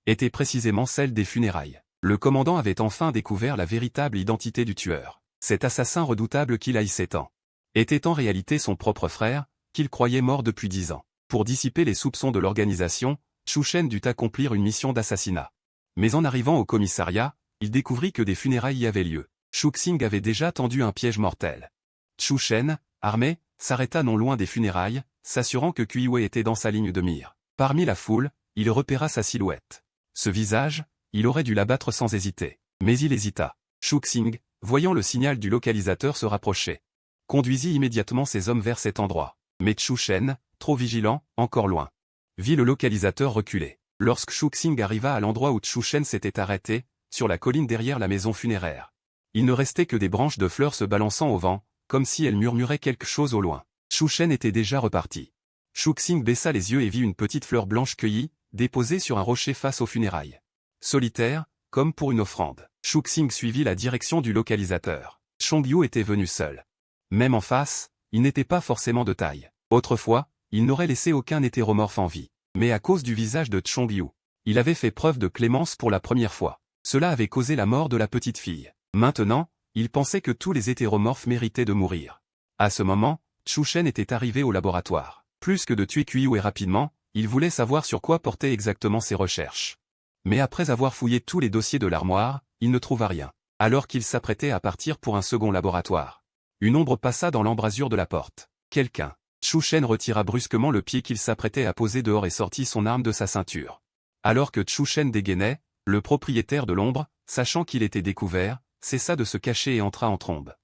était précisément celle des funérailles. Le commandant avait enfin découvert la véritable identité du tueur. Cet assassin redoutable qu'il haïssait tant était en réalité son propre frère, qu'il croyait mort depuis 10 ans. Pour dissiper les soupçons de l'organisation, Chu Shen dut accomplir une mission d'assassinat. Mais en arrivant au commissariat, il découvrit que des funérailles y avaient lieu. Shu Qing avait déjà tendu un piège mortel. Chu Shen, armé, s'arrêta non loin des funérailles, s'assurant que Kui Wei était dans sa ligne de mire. Parmi la foule, il repéra sa silhouette. Ce visage, il aurait dû l'abattre sans hésiter. Mais il hésita. Shu Qing, voyant le signal du localisateur se rapprocher, conduisit immédiatement ses hommes vers cet endroit. Mais Chu Shen, trop vigilant, encore loin, vit le localisateur reculer. Lorsque Shu Qing arriva à l'endroit où Chu Shen s'était arrêté, sur la colline derrière la maison funéraire, il ne restait que des branches de fleurs se balançant au vent, comme si elles murmuraient quelque chose au loin. Chu Shen était déjà reparti. Shuxing baissa les yeux et vit une petite fleur blanche cueillie, déposée sur un rocher face aux funérailles. Solitaire, comme pour une offrande. Shuxing suivit la direction du localisateur. Chongyu était venu seul. Même en face, il n'était pas forcément de taille. Autrefois, il n'aurait laissé aucun hétéromorphe en vie. Mais à cause du visage de Chongyu, il avait fait preuve de clémence pour la première fois. Cela avait causé la mort de la petite fille. Maintenant, il pensait que tous les hétéromorphes méritaient de mourir. À ce moment, Chu Shen était arrivé au laboratoire. Plus que de tuer Kuiyu et rapidement, il voulait savoir sur quoi portaient exactement ses recherches. Mais après avoir fouillé tous les dossiers de l'armoire, il ne trouva rien. Alors qu'il s'apprêtait à partir pour un second laboratoire. Une ombre passa dans l'embrasure de la porte. Quelqu'un. Chu Shen retira brusquement le pied qu'il s'apprêtait à poser dehors et sortit son arme de sa ceinture. Alors que Chu Shen dégainait, le propriétaire de l'ombre, sachant qu'il était découvert, cessa de se cacher et entra en trombe.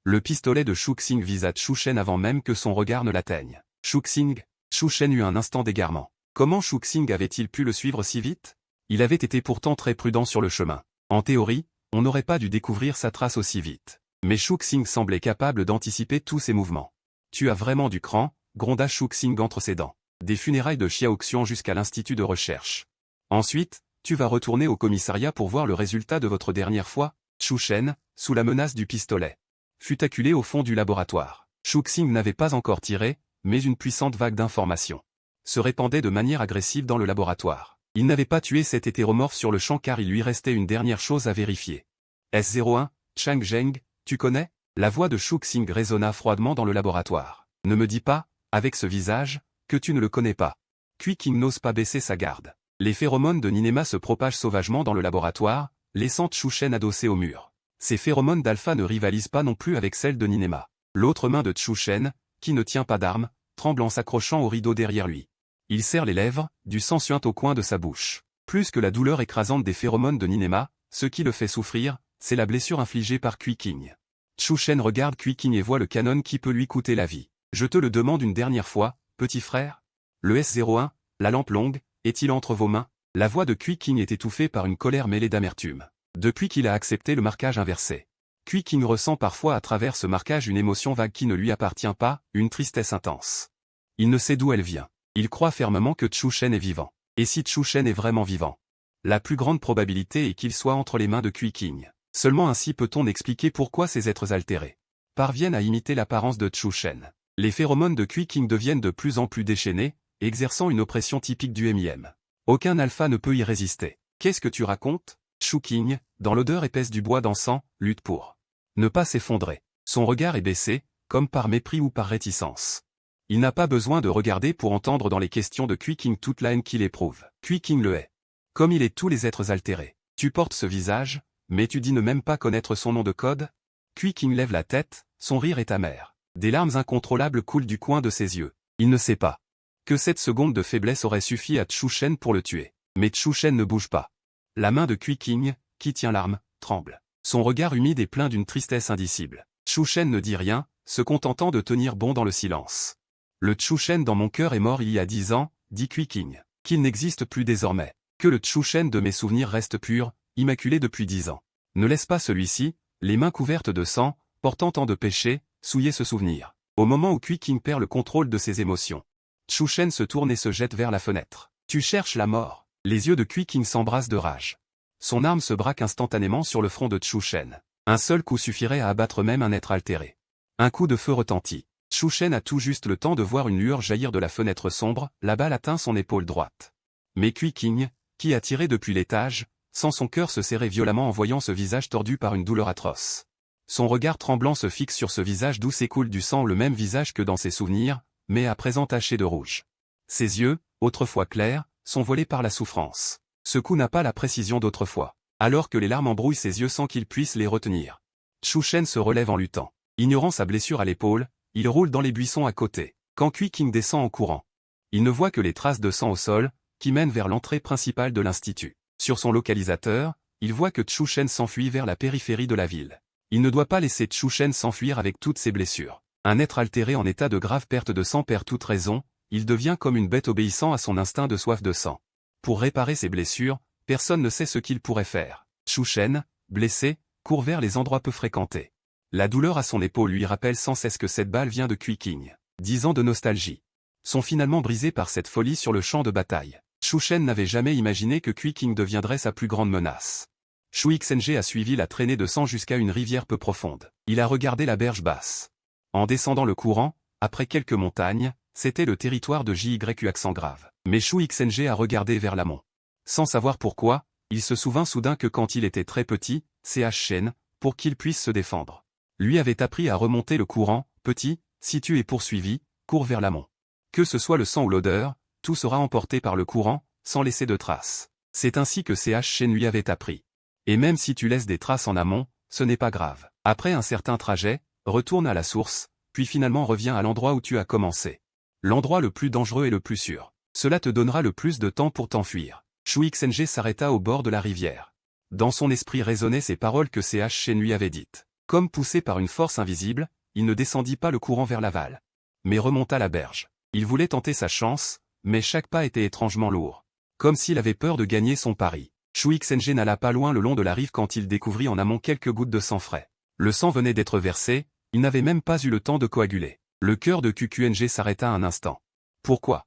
Le pistolet de Shuxing visa Chu Shen avant même que son regard ne l'atteigne. Shuxing, Chu Shen eut un instant d'égarement. Comment Shuxing avait-il pu le suivre si vite? Il avait été pourtant très prudent sur le chemin. En théorie, on n'aurait pas dû découvrir sa trace aussi vite. Mais Shuxing semblait capable d'anticiper tous ses mouvements. Tu as vraiment du cran, gronda Shuxing entre ses dents. Des funérailles de Xiaoxian jusqu'à l'institut de recherche. Ensuite, tu vas retourner au commissariat pour voir le résultat de votre dernière fois. Chu Shen, sous la menace du pistolet, fut acculé au fond du laboratoire. Shuxing n'avait pas encore tiré, mais une puissante vague d'informations se répandait de manière agressive dans le laboratoire. Il n'avait pas tué cet hétéromorphe sur le champ car il lui restait une dernière chose à vérifier. S01, Chang Zheng, tu connais? La voix de Shuxing résonna froidement dans le laboratoire. Ne me dis pas, avec ce visage, que tu ne le connais pas. King n'ose pas baisser sa garde. Les phéromones de Ninema se propagent sauvagement dans le laboratoire, laissant Chu Shen adossé au mur. Ces phéromones d'alpha ne rivalisent pas non plus avec celles de Ninema. L'autre main de Chu Shen, qui ne tient pas d'arme, tremble en s'accrochant au rideau derrière lui. Il serre les lèvres, du sang suinte au coin de sa bouche. Plus que la douleur écrasante des phéromones de Ninema, ce qui le fait souffrir, c'est la blessure infligée par King. Chu Shen regarde King et voit le canon qui peut lui coûter la vie. Je te le demande une dernière fois, petit frère. Le S01, la lampe longue, est-il entre vos mains? La voix de King est étouffée par une colère mêlée d'amertume. Depuis qu'il a accepté le marquage inversé, King ressent parfois à travers ce marquage une émotion vague qui ne lui appartient pas, une tristesse intense. Il ne sait d'où elle vient. Il croit fermement que Chu Shen est vivant. Et si Chu Shen est vraiment vivant? La plus grande probabilité est qu'il soit entre les mains de King. Seulement ainsi peut-on expliquer pourquoi ces êtres altérés parviennent à imiter l'apparence de Chu Shen. Les phéromones de King deviennent de plus en plus déchaînés, exerçant une oppression typique du MIM. Aucun alpha ne peut y résister. Qu'est-ce que tu racontes? King, dans l'odeur épaisse du bois d'encens, lutte pour ne pas s'effondrer. Son regard est baissé, comme par mépris ou par réticence. Il n'a pas besoin de regarder pour entendre dans les questions de King toute la haine qu'il éprouve. King le hait. Comme il est tous les êtres altérés. Tu portes ce visage, mais tu dis ne même pas connaître son nom de code? King lève la tête, son rire est amer. Des larmes incontrôlables coulent du coin de ses yeux. Il ne sait pas que cette seconde de faiblesse aurait suffi à Chu Shen pour le tuer. Mais Chu Shen ne bouge pas. La main de King, qui tient l'arme, tremble. Son regard humide est plein d'une tristesse indicible. Chu Shen ne dit rien, se contentant de tenir bon dans le silence. Le Chu Shen dans mon cœur est mort il y a 10 ans, dit King. Qu'il n'existe plus désormais. Que le Chu Shen de mes souvenirs reste pur, immaculé depuis 10 ans. Ne laisse pas celui-ci, les mains couvertes de sang, portant tant de péchés, souiller ce souvenir. Au moment où King perd le contrôle de ses émotions, Chu Shen se tourne et se jette vers la fenêtre. Tu cherches la mort. Les yeux de King s'embrassent de rage. Son arme se braque instantanément sur le front de Chu Shen. Un seul coup suffirait à abattre même un être altéré. Un coup de feu retentit. Chu Shen a tout juste le temps de voir une lueur jaillir de la fenêtre sombre, la balle atteint son épaule droite. Mais King, qui a tiré depuis l'étage, sent son cœur se serrer violemment en voyant ce visage tordu par une douleur atroce. Son regard tremblant se fixe sur ce visage d'où s'écoule du sang, le même visage que dans ses souvenirs, mais à présent taché de rouge. Ses yeux, autrefois clairs, sont voilés par la souffrance. Ce coup n'a pas la précision d'autrefois. Alors que les larmes embrouillent ses yeux sans qu'il puisse les retenir. Chu Shen se relève en luttant. Ignorant sa blessure à l'épaule, il roule dans les buissons à côté. Quand King descend en courant, il ne voit que les traces de sang au sol, qui mènent vers l'entrée principale de l'institut. Sur son localisateur, il voit que Chu Shen s'enfuit vers la périphérie de la ville. Il ne doit pas laisser Chu Shen s'enfuir avec toutes ses blessures. Un être altéré en état de grave perte de sang perd toute raison, il devient comme une bête obéissant à son instinct de soif de sang. Pour réparer ses blessures, personne ne sait ce qu'il pourrait faire. Chu Shen, blessé, court vers les endroits peu fréquentés. La douleur à son épaule lui rappelle sans cesse que cette balle vient de King. 10 ans de nostalgie. sont finalement brisés par cette folie sur le champ de bataille. Chu Shen n'avait jamais imaginé que Kui King deviendrait sa plus grande menace. Shui Xenge a suivi la traînée de sang jusqu'à une rivière peu profonde. Il a regardé la berge basse. En descendant le courant, après quelques montagnes, c'était le territoire de JYU accent grave. Mais Shui Xenge a regardé vers l'amont. Sans savoir pourquoi, il se souvint soudain que quand il était très petit, CH Shen, pour qu'il puisse se défendre, lui avait appris à remonter le courant. Petit, si tu es poursuivi, cours vers l'amont. Que ce soit le sang ou l'odeur, tout sera emporté par le courant, sans laisser de traces. C'est ainsi que CH Shen lui avait appris. Et même si tu laisses des traces en amont, ce n'est pas grave. Après un certain trajet, retourne à la source, puis finalement reviens à l'endroit où tu as commencé. L'endroit le plus dangereux et le plus sûr. Cela te donnera le plus de temps pour t'enfuir. Shui Xenge s'arrêta au bord de la rivière. Dans son esprit résonnaient ces paroles que CH Shen lui avait dites. Comme poussé par une force invisible, il ne descendit pas le courant vers l'aval, mais remonta la berge. Il voulait tenter sa chance, mais chaque pas était étrangement lourd. Comme s'il avait peur de gagner son pari. Shui Xenge n'alla pas loin le long de la rive quand il découvrit en amont quelques gouttes de sang frais. Le sang venait d'être versé, il n'avait même pas eu le temps de coaguler. Le cœur de QQNG s'arrêta un instant. Pourquoi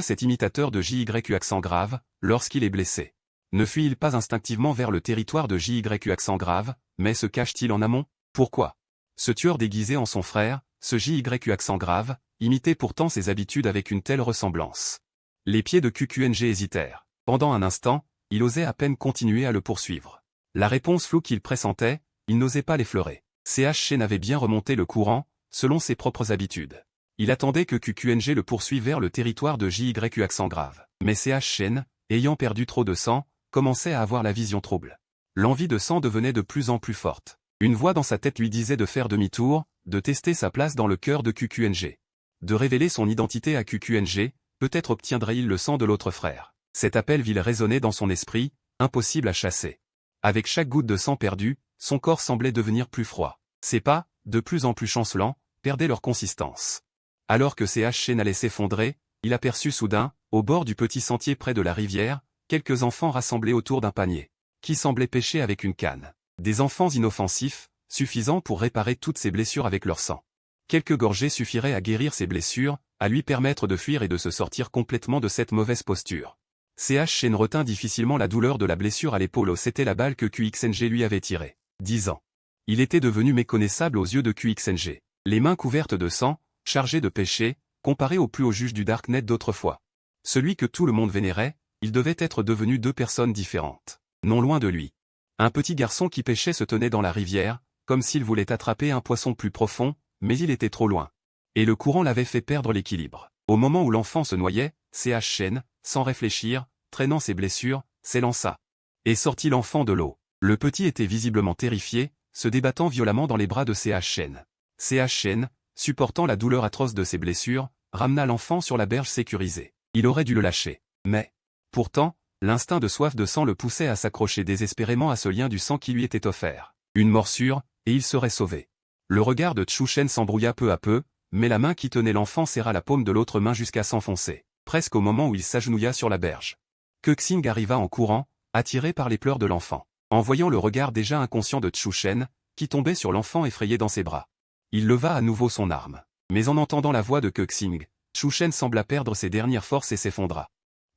cet imitateur de JYU accent grave, lorsqu'il est blessé, ne fuit-il pas instinctivement vers le territoire de JYU accent grave, mais se cache-t-il en amont? Pourquoi ce tueur déguisé en son frère, ce JYU accent grave, imitait pourtant ses habitudes avec une telle ressemblance? Les pieds de QQNG hésitèrent. Pendant un instant, il osait à peine continuer à le poursuivre. La réponse floue qu'il pressentait, il n'osait pas l'effleurer. CH Shen avait bien remonté le courant, selon ses propres habitudes. Il attendait que QQNG le poursuive vers le territoire de JYU accent grave. Mais CH Shen, ayant perdu trop de sang, commençait à avoir la vision trouble. L'envie de sang devenait de plus en plus forte. Une voix dans sa tête lui disait de faire demi-tour, de tester sa place dans le cœur de QQNG. De révéler son identité à QQNG, peut-être obtiendrait-il le sang de l'autre frère. Cet appel vil résonnait dans son esprit, impossible à chasser. Avec chaque goutte de sang perdue, son corps semblait devenir plus froid. Ses pas, de plus en plus chancelants, perdaient leur consistance. Alors que CH Shen allait s'effondrer, il aperçut soudain, au bord du petit sentier près de la rivière, quelques enfants rassemblés autour d'un panier, qui semblait pêcher avec une canne. Des enfants inoffensifs, suffisants pour réparer toutes ses blessures avec leur sang. Quelques gorgées suffiraient à guérir ses blessures, à lui permettre de fuir et de se sortir complètement de cette mauvaise posture. CH Shen retint difficilement la douleur de la blessure à l'épaule. C'était la balle que QXNG lui avait tirée. 10 ans. Il était devenu méconnaissable aux yeux de QXNG. Les mains couvertes de sang, chargées de péché, comparé au plus haut juge du Darknet d'autrefois. Celui que tout le monde vénérait, il devait être devenu deux personnes différentes. Non loin de lui. Un petit garçon qui pêchait se tenait dans la rivière, comme s'il voulait attraper un poisson plus profond, mais il était trop loin. Et le courant l'avait fait perdre l'équilibre. Au moment où l'enfant se noyait, CH Shen, sans réfléchir, traînant ses blessures, s'élança. Et sortit l'enfant de l'eau. Le petit était visiblement terrifié, se débattant violemment dans les bras de CH Shen. CH Shen, supportant la douleur atroce de ses blessures, ramena l'enfant sur la berge sécurisée. Il aurait dû le lâcher. Mais, pourtant, l'instinct de soif de sang le poussait à s'accrocher désespérément à ce lien du sang qui lui était offert. Une morsure, et il serait sauvé. Le regard de Chu Shen s'embrouilla peu à peu, mais la main qui tenait l'enfant serra la paume de l'autre main jusqu'à s'enfoncer, presque au moment où il s'agenouilla sur la berge. Kexing arriva en courant, attiré par les pleurs de l'enfant. En voyant le regard déjà inconscient de Chu Shen, qui tombait sur l'enfant effrayé dans ses bras. Il leva à nouveau son arme. Mais en entendant la voix de Kexing, Chu Shen sembla perdre ses dernières forces et s'effondra.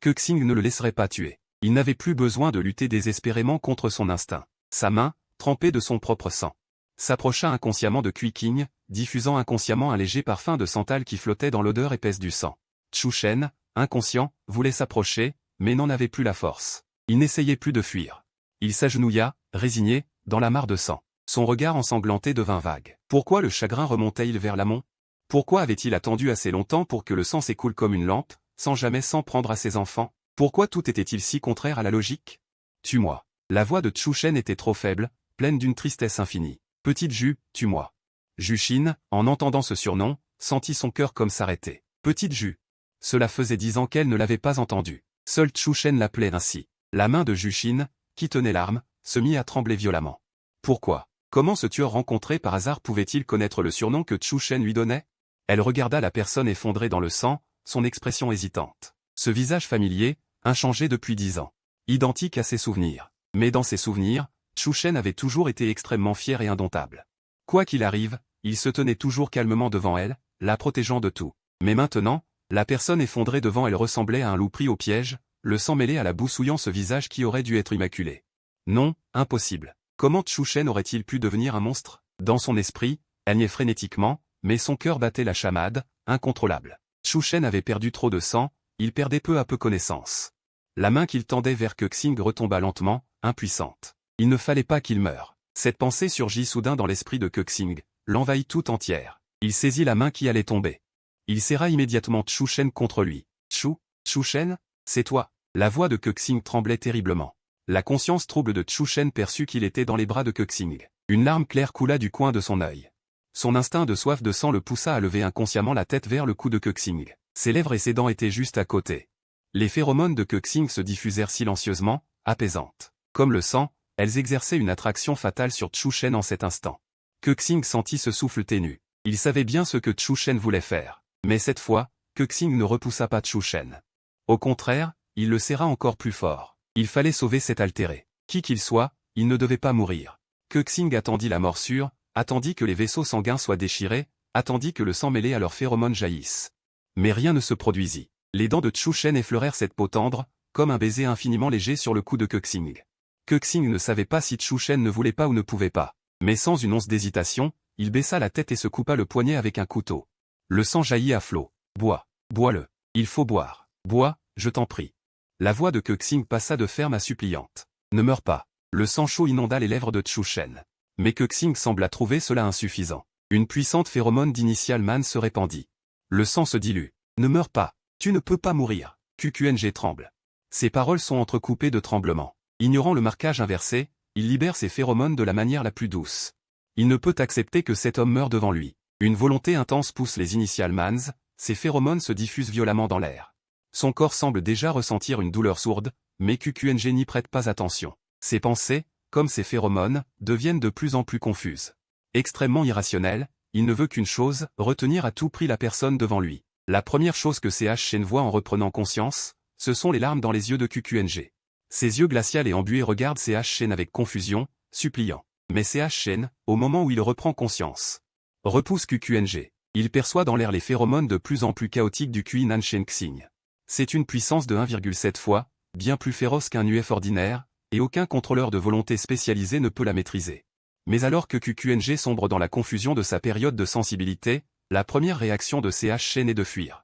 Kexing ne le laisserait pas tuer. Il n'avait plus besoin de lutter désespérément contre son instinct. Sa main, trempée de son propre sang, s'approcha inconsciemment de Kui King, diffusant inconsciemment un léger parfum de santal qui flottait dans l'odeur épaisse du sang. Chu Shen, inconscient, voulait s'approcher, mais n'en avait plus la force. Il n'essayait plus de fuir. Il s'agenouilla, résigné, dans la mare de sang. Son regard ensanglanté devint vague. Pourquoi le chagrin remontait-il vers l'amont? Pourquoi avait-il attendu assez longtemps pour que le sang s'écoule comme une lampe, sans jamais s'en prendre à ses enfants? Pourquoi tout était-il si contraire à la logique? Tue-moi. La voix de Chu Shen était trop faible, pleine d'une tristesse infinie. Petite Ju, tue-moi. Ju Shin, en entendant ce surnom, sentit son cœur comme s'arrêter. Petite Ju. Cela faisait 10 ans qu'elle ne l'avait pas entendu. Seul Chu Shen l'appelait ainsi. La main de Ju Shin, qui tenait l'arme, se mit à trembler violemment. Pourquoi? Comment ce tueur rencontré par hasard pouvait-il connaître le surnom que Chu Shen lui donnait? Elle regarda la personne effondrée dans le sang, son expression hésitante. Ce visage familier, inchangé depuis 10 ans. Identique à ses souvenirs. Mais dans ses souvenirs, Chu Shen avait toujours été extrêmement fier et indomptable. Quoi qu'il arrive, il se tenait toujours calmement devant elle, la protégeant de tout. Mais maintenant, La personne effondrée devant elle ressemblait à un loup pris au piège, le sang mêlé à la boue souillant ce visage qui aurait dû être immaculé. Non, impossible. Comment Chou Shen aurait-il pu devenir un monstre? Dans son esprit, elle niait frénétiquement, mais son cœur battait la chamade, incontrôlable. Chou Shen avait perdu trop de sang, il perdait peu à peu connaissance. La main qu'il tendait vers Kexing retomba lentement, impuissante. Il ne fallait pas qu'il meure. Cette pensée surgit soudain dans l'esprit de Kexing, l'envahit tout entière. Il saisit la main qui allait tomber. Il serra immédiatement Chou Shen contre lui. Chou Shen, c'est toi. La voix de Kexing tremblait terriblement. La conscience trouble de Chou Shen perçut qu'il était dans les bras de Kexing. Une larme claire coula du coin de son œil. Son instinct de soif de sang le poussa à lever inconsciemment la tête vers le cou de Kexing. Ses lèvres et ses dents étaient juste à côté. Les phéromones de Kexing se diffusèrent silencieusement, apaisantes. Comme le sang, elles exerçaient une attraction fatale sur Chou Shen en cet instant. Kexing sentit ce souffle ténu. Il savait bien ce que Chou Shen voulait faire. Mais cette fois, Kexing ne repoussa pas Chou Shen. Au contraire, il le serra encore plus fort. Il fallait sauver cet altéré. Qui qu'il soit, il ne devait pas mourir. Kexing attendit la morsure, attendit que les vaisseaux sanguins soient déchirés, attendit que le sang mêlé à leurs phéromones jaillisse. Mais rien ne se produisit. Les dents de Chou Shen effleurèrent cette peau tendre, comme un baiser infiniment léger sur le cou de Kexing. Kexing ne savait pas si Chou Shen ne voulait pas ou ne pouvait pas. Mais sans une once d'hésitation, il baissa la tête et se coupa le poignet avec un couteau. Le sang jaillit à flots. Bois. Bois-le. Il faut boire. Bois, je t'en prie. La voix de Kexing passa de ferme à suppliante. Ne meurs pas. Le sang chaud inonda les lèvres de Chou Shen. Mais Kexing sembla trouver cela insuffisant. Une puissante phéromone d'initial man se répandit. Le sang se dilue. Ne meurs pas. Tu ne peux pas mourir. QQNG tremble. Ses paroles sont entrecoupées de tremblements. Ignorant le marquage inversé, il libère ses phéromones de la manière la plus douce. Il ne peut accepter que cet homme meure devant lui. Une volonté intense pousse les initial mans, ses phéromones se diffusent violemment dans l'air. Son corps semble déjà ressentir une douleur sourde, mais QQNG n'y prête pas attention. Ses pensées, comme ses phéromones, deviennent de plus en plus confuses. Extrêmement irrationnel, il ne veut qu'une chose, retenir à tout prix la personne devant lui. La première chose que CH Shen voit en reprenant conscience, ce sont les larmes dans les yeux de QQNG. Ses yeux glacial et embués regardent CH Shen avec confusion, suppliant. Mais CH Shen, au moment où il reprend conscience, repousse QQNG. Il perçoit dans l'air les phéromones de plus en plus chaotiques du QI Nanshen Xing. C'est une puissance de 1,7 fois, bien plus féroce qu'un UF ordinaire, et aucun contrôleur de volonté spécialisé ne peut la maîtriser. Mais alors que QQNG sombre dans la confusion de sa période de sensibilité, la première réaction de CH Shen est de fuir.